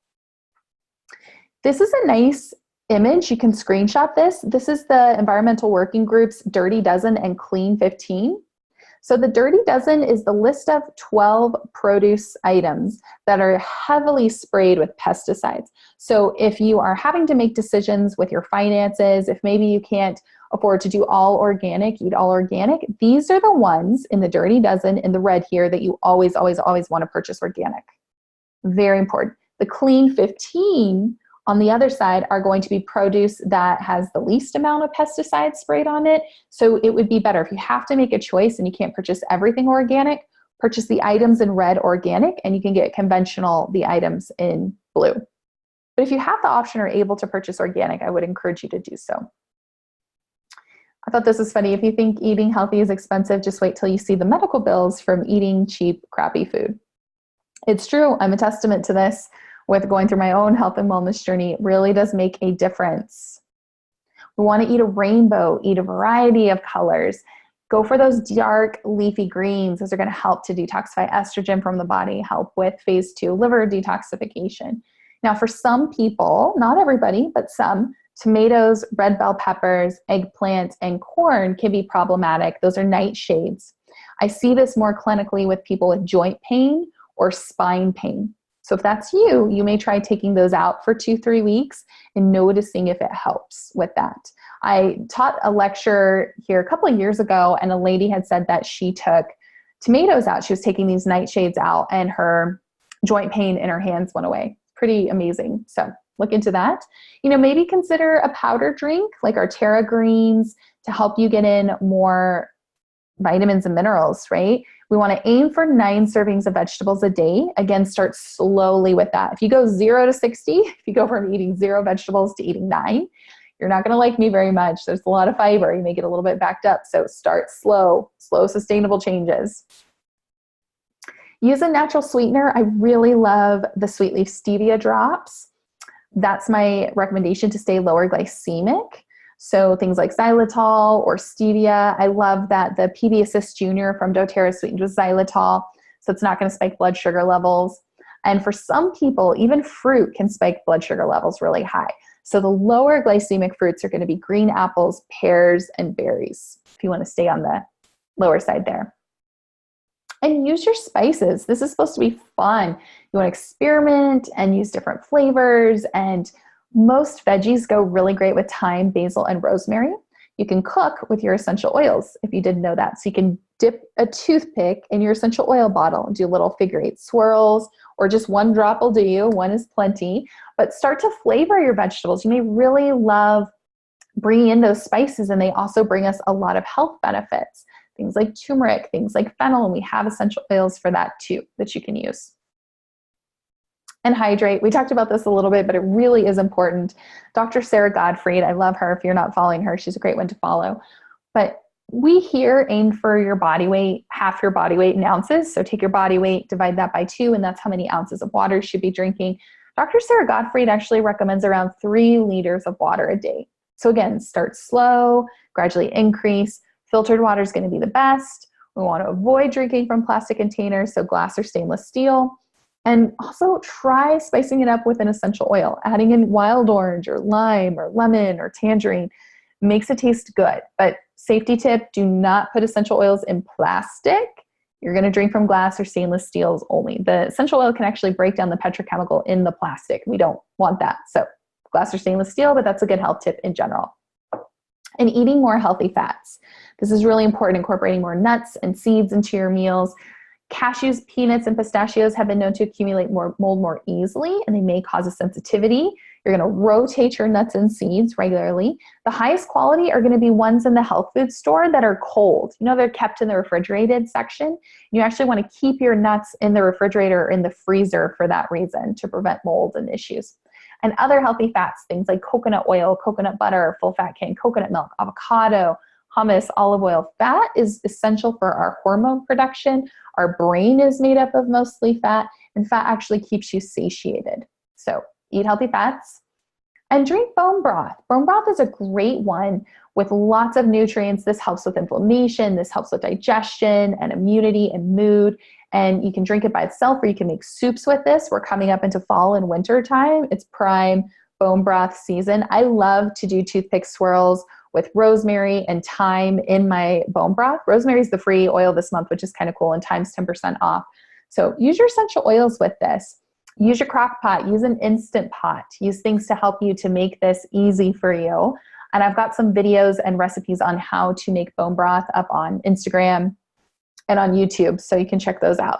This is a nice image. You can screenshot this. This is the Environmental Working Group's Dirty Dozen and Clean 15. So the Dirty Dozen is the list of 12 produce items that are heavily sprayed with pesticides. So if you are having to make decisions with your finances, if maybe you can't afford to do all organic, eat all organic, these are the ones in the Dirty Dozen in the red here that you always, always, always want to purchase organic. Very important. The Clean 15 on the other side are going to be produce that has the least amount of pesticides sprayed on it. So it would be better if you have to make a choice and you can't purchase everything organic, purchase the items in red organic, and you can get conventional, the items in blue. But if you have the option or able to purchase organic, I would encourage you to do so. I thought this was funny. If you think eating healthy is expensive, just wait till you see the medical bills from eating cheap, crappy food. It's true. I'm a testament to this. with going through my own health and wellness journey, it really does make a difference. We want to eat a rainbow, eat a variety of colors. Go for those dark leafy greens. Those are going to help to detoxify estrogen from the body, help with phase 2 liver detoxification. Now, for some people, not everybody, but some, tomatoes, red bell peppers, eggplant, and corn can be problematic. Those are nightshades. I see this more clinically with people with joint pain or spine pain. So if that's you, you may try taking those out for 2-3 weeks and noticing if it helps with that. I taught a lecture here a couple of years ago, and a lady had said that she took tomatoes out. She was taking these nightshades out, and her joint pain in her hands went away. Pretty amazing. So look into that. Maybe consider a powder drink like our Terra Greens to help you get in more vitamins and minerals, right? We want to aim for 9 servings of vegetables a day. Again, start slowly with that. If you go 0 to 60, if you go from eating 0 vegetables to eating 9, you're not going to like me very much. There's a lot of fiber. You may get a little bit backed up. So start slow, sustainable changes. Use a natural sweetener. I really love the sweet leaf stevia drops. That's my recommendation to stay lower glycemic. So things like xylitol or stevia. I love that the PB Assist Junior from doTERRA is sweetened with xylitol, so it's not going to spike blood sugar levels. And for some people, even fruit can spike blood sugar levels really high. So the lower glycemic fruits are going to be green apples, pears, and berries, if you want to stay on the lower side there. And use your spices. This is supposed to be fun. You want to experiment and use different flavors, and most veggies go really great with thyme, basil, and rosemary. You can cook with your essential oils, if you didn't know that. So you can dip a toothpick in your essential oil bottle and do little figure-8 swirls, or just 1 drop will do you. 1 is plenty. But start to flavor your vegetables. You may really love bringing in those spices, and they also bring us a lot of health benefits. Things like turmeric, things like fennel, and we have essential oils for that too that you can use. And hydrate. We talked about this a little bit, but it really is important. Dr. Sarah Gottfried, I love her. If you're not following her, she's a great one to follow. But we here aim for your body weight, half your body weight in ounces. So take your body weight, divide that by 2, and that's how many ounces of water you should be drinking. Dr. Sarah Gottfried actually recommends around 3 liters of water a day. So again, start slow, gradually increase. Filtered water is going to be the best. We want to avoid drinking from plastic containers, so glass or stainless steel. And also try spicing it up with an essential oil. Adding in wild orange or lime or lemon or tangerine makes it taste good. But safety tip, do not put essential oils in plastic. You're going to drink from glass or stainless steels only. The essential oil can actually break down the petrochemical in the plastic. We don't want that. So glass or stainless steel, but that's a good health tip in general. And eating more healthy fats. This is really important, incorporating more nuts and seeds into your meals. Cashews, peanuts, and pistachios have been known to accumulate more mold more easily, and they may cause a sensitivity. You're going to rotate your nuts and seeds regularly. The highest quality are going to be ones in the health food store that are cold. They're kept in the refrigerated section. You actually want to keep your nuts in the refrigerator or in the freezer for that reason, to prevent mold and issues. And other healthy fats, things like coconut oil, coconut butter, full fat canned coconut milk, avocado, hummus, olive oil. Fat is essential for our hormone production. Our brain is made up of mostly fat, and fat actually keeps you satiated. So eat healthy fats and drink bone broth. Bone broth is a great one with lots of nutrients. This helps with inflammation. This helps with digestion and immunity and mood. And you can drink it by itself, or you can make soups with this. We're coming up into fall and winter time. It's prime bone broth season. I love to do toothpick swirls with rosemary and thyme in my bone broth. Rosemary is the free oil this month, which is kind of cool, and thyme's 10% off. So use your essential oils with this. Use your crock pot, use an instant pot, use things to help you to make this easy for you. And I've got some videos and recipes on how to make bone broth up on Instagram and on YouTube, so you can check those out.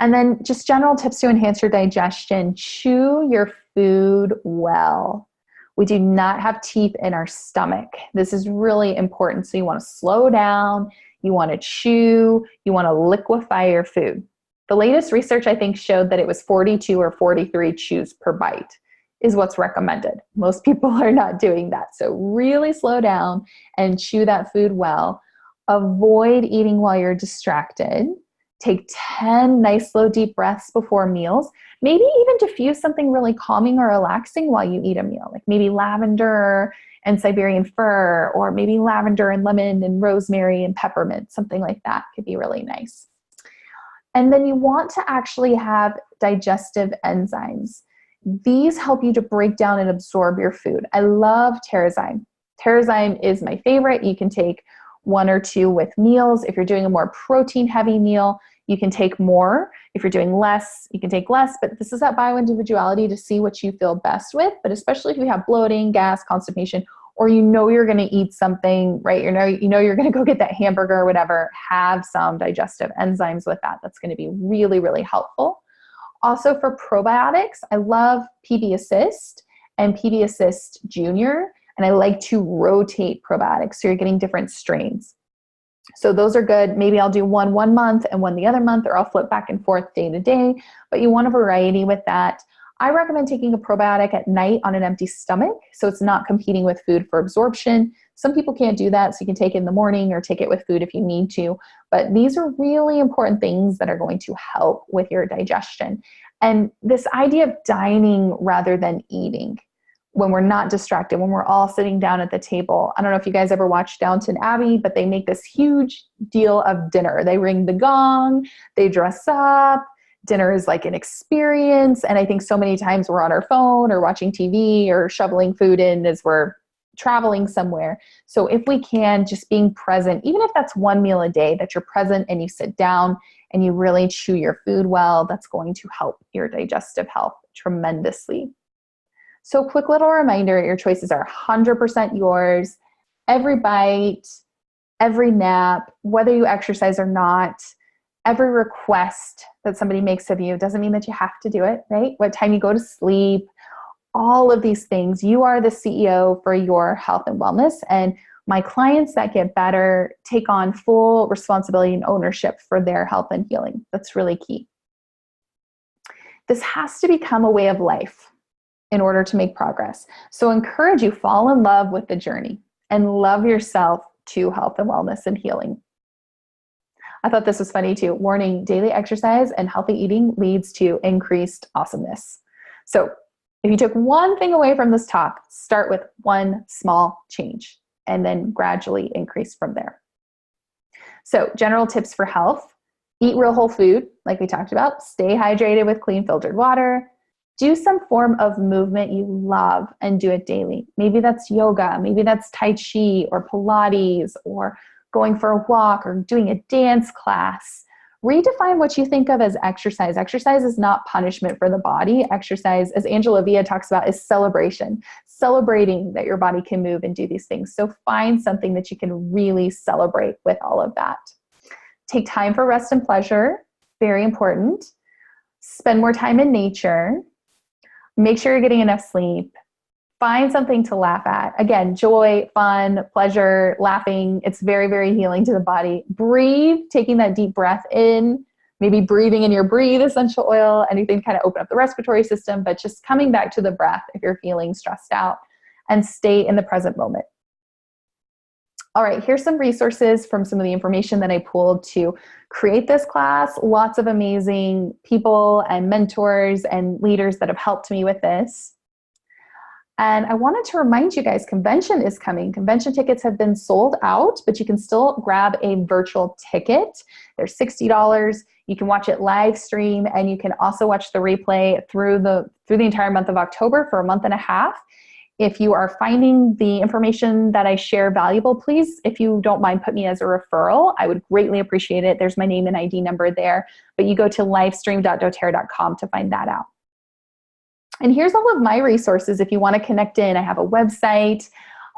And then just general tips to enhance your digestion. Chew your food well. We do not have teeth in our stomach. This is really important. So you want to slow down, you want to chew, you want to liquefy your food. The latest research, I think, showed that it was 42 or 43 chews per bite is what's recommended. Most people are not doing that. So really slow down and chew that food well. Avoid eating while you're distracted. Take 10 nice slow deep breaths before meals. Maybe even diffuse something really calming or relaxing while you eat a meal, like maybe lavender and Siberian fir, or maybe lavender and lemon and rosemary and peppermint, something like that could be really nice. And then you want to actually have digestive enzymes. These help you to break down and absorb your food. I love Terrazyme. Terrazyme is my favorite. You can take 1 or 2 with meals. If you're doing a more protein heavy meal, you can take more. If you're doing less, you can take less, but this is that bioindividuality to see what you feel best with. But especially if you have bloating, gas, constipation, or you know you're going to eat something, right? You know you're going to go get that hamburger or whatever, have some digestive enzymes with that. That's going to be really, really helpful. Also for probiotics, I love PB Assist and PB Assist Junior, and I like to rotate probiotics so you're getting different strains. So those are good. Maybe I'll do one month and one the other month, or I'll flip back and forth day to day, but you want a variety with that. I recommend taking a probiotic at night on an empty stomach so it's not competing with food for absorption. Some people can't do that, so you can take it in the morning or take it with food if you need to. But these are really important things that are going to help with your digestion. And this idea of dining rather than eating, when we're not distracted, when we're all sitting down at the table. I don't know if you guys ever watched Downton Abbey, but they make this huge deal of dinner. They ring the gong, they dress up. Dinner is like an experience. And I think so many times we're on our phone or watching TV or shoveling food in as we're traveling somewhere. So if we can, just being present, even if that's 1 meal a day, that you're present and you sit down and you really chew your food well, that's going to help your digestive health tremendously. So quick little reminder, your choices are 100% yours. Every bite, every nap, whether you exercise or not, every request that somebody makes of you doesn't mean that you have to do it, right? What time you go to sleep, all of these things, you are the CEO for your health and wellness. And my clients that get better take on full responsibility and ownership for their health and healing. That's really key. This has to become a way of life in order to make progress. So encourage you, fall in love with the journey and love yourself to health and wellness and healing. I thought this was funny too. Warning, daily exercise and healthy eating leads to increased awesomeness. So if you took one thing away from this talk, start with one small change and then gradually increase from there. So general tips for health: eat real whole food, like we talked about, stay hydrated with clean filtered water, do some form of movement you love and do it daily. Maybe that's yoga, maybe that's Tai Chi or Pilates or going for a walk or doing a dance class. Redefine what you think of as exercise. Exercise is not punishment for the body. Exercise, as Angela Villa talks about, is celebration. Celebrating that your body can move and do these things. So find something that you can really celebrate with all of that. Take time for rest and pleasure. Very important. Spend more time in nature. Make sure you're getting enough sleep. Find something to laugh at. Again, joy, fun, pleasure, laughing. It's very, very healing to the body. Breathe, taking that deep breath in, maybe breathing in your Breathe essential oil, anything to kind of open up the respiratory system, but just coming back to the breath if you're feeling stressed out, and stay in the present moment. All right, here's some resources from some of the information that I pulled to create this class. Lots of amazing people and mentors and leaders that have helped me with this. And I wanted to remind you guys, convention is coming. Convention tickets have been sold out, but you can still grab a virtual ticket. They're $60. You can watch it live stream, and you can also watch the replay through the entire month of October for a month and a half. If you are finding the information that I share valuable, please, if you don't mind, put me as a referral. I would greatly appreciate it. There's my name and ID number there, but you go to livestream.doterra.com to find that out. And here's all of my resources if you want to connect in. I have a website,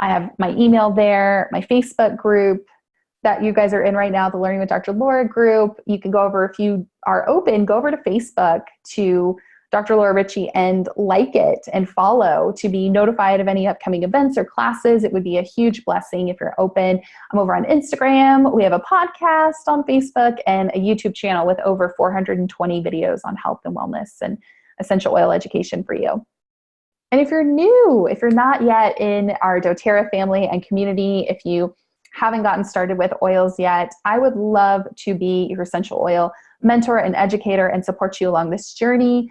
I have my email there, my Facebook group that you guys are in right now, the Learning with Dr. Laura group. You can go over, if you are open, go over to Facebook to Dr. Laura Ricci and like it and follow to be notified of any upcoming events or classes. It would be a huge blessing if you're open. I'm over on Instagram. We have a podcast on Facebook and a YouTube channel with over 420 videos on health and wellness and essential oil education for you. And if you're new, if you're not yet in our doTERRA family and community, if you haven't gotten started with oils yet, I would love to be your essential oil mentor and educator and support you along this journey.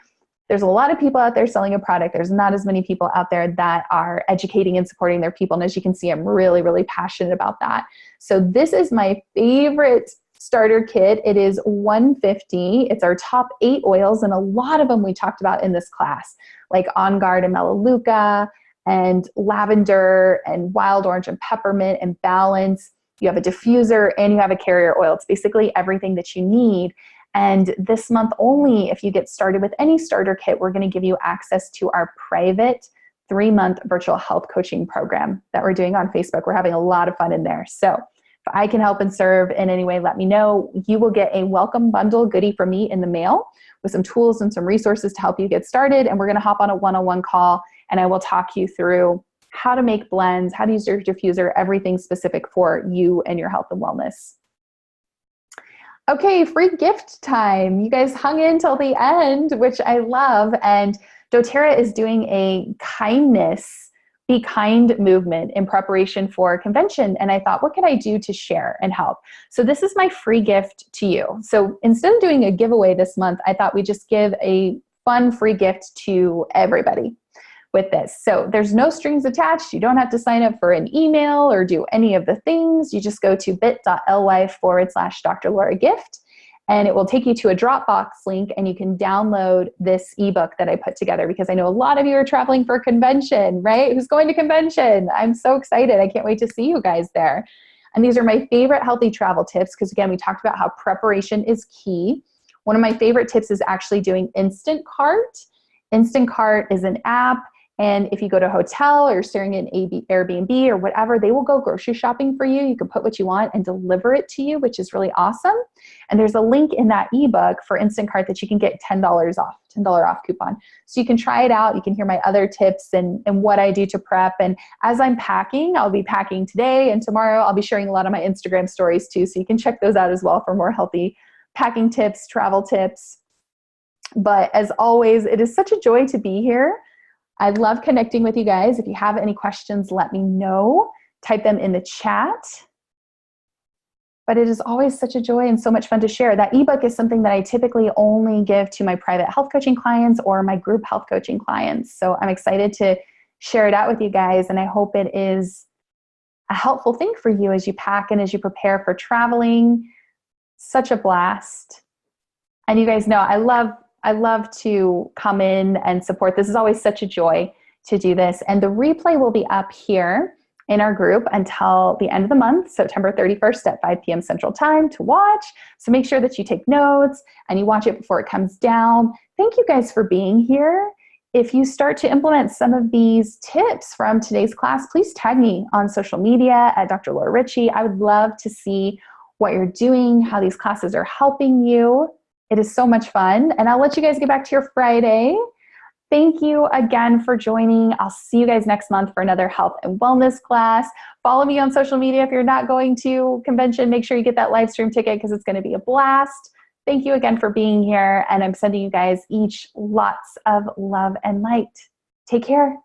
there's a lot of people out there selling a product. There's not as many people out there that are educating and supporting their people. And as you can see, I'm really, really passionate about that. So this is my favorite starter kit. It is $150. It's our top 8 oils, and a lot of them we talked about in this class, like On Guard and Melaleuca and lavender and wild orange and peppermint and balance. You have a diffuser and you have a carrier oil. It's basically everything that you need. And this month only, if you get started with any starter kit, we're going to give you access to our private 3-month virtual health coaching program that we're doing on Facebook. We're having a lot of fun in there. So if I can help and serve in any way, let me know. You will get a welcome bundle goodie from me in the mail with some tools and some resources to help you get started. And we're going to hop on a one-on-one call, and I will talk you through how to make blends, how to use your diffuser, everything specific for you and your health and wellness. Okay, free gift time. You guys hung in till the end, which I love. And doTERRA is doing a kindness, be kind movement in preparation for convention. And I thought, what can I do to share and help? So this is my free gift to you. So instead of doing a giveaway this month, I thought we'd just give a fun free gift to everybody with this. So there's no strings attached. You don't have to sign up for an email or do any of the things. You just go to bit.ly/Dr. Laura Gift, and it will take you to a Dropbox link, and you can download this ebook that I put together, because I know a lot of you are traveling for convention, right? Who's going to convention? I'm so excited. I can't wait to see you guys there. And these are my favorite healthy travel tips, because again, we talked about how preparation is key. One of my favorite tips is actually doing Instant Cart. Instant Cart is an app. And if you go to a hotel or you're staying in Airbnb or whatever, they will go grocery shopping for you. You can put what you want and deliver it to you, which is really awesome. And there's a link in that ebook for Instant Cart that you can get $10 off, $10 off coupon. So you can try it out. You can hear my other tips and what I do to prep. And as I'm packing, I'll be packing today and tomorrow. I'll be sharing a lot of my Instagram stories too. So you can check those out as well for more healthy packing tips, travel tips. But as always, it is such a joy to be here. I love connecting with you guys. If you have any questions, let me know. Type them in the chat. But it is always such a joy and so much fun to share. That ebook is something that I typically only give to my private health coaching clients or my group health coaching clients. So I'm excited to share it out with you guys, and I hope it is a helpful thing for you as you pack and as you prepare for traveling. Such a blast. And you guys know I love to come in and support. This is always such a joy to do this. And the replay will be up here in our group until the end of the month, September 31st at 5 p.m. Central Time to watch. So make sure that you take notes and you watch it before it comes down. Thank you guys for being here. If you start to implement some of these tips from today's class, please tag me on social media at Dr. Laura Ricci. I would love to see what you're doing, how these classes are helping you. It is so much fun. And I'll let you guys get back to your Friday. Thank you again for joining. I'll see you guys next month for another health and wellness class. Follow me on social media. If you're not going to convention, make sure you get that live stream ticket, because it's going to be a blast. Thank you again for being here. And I'm sending you guys each lots of love and light. Take care.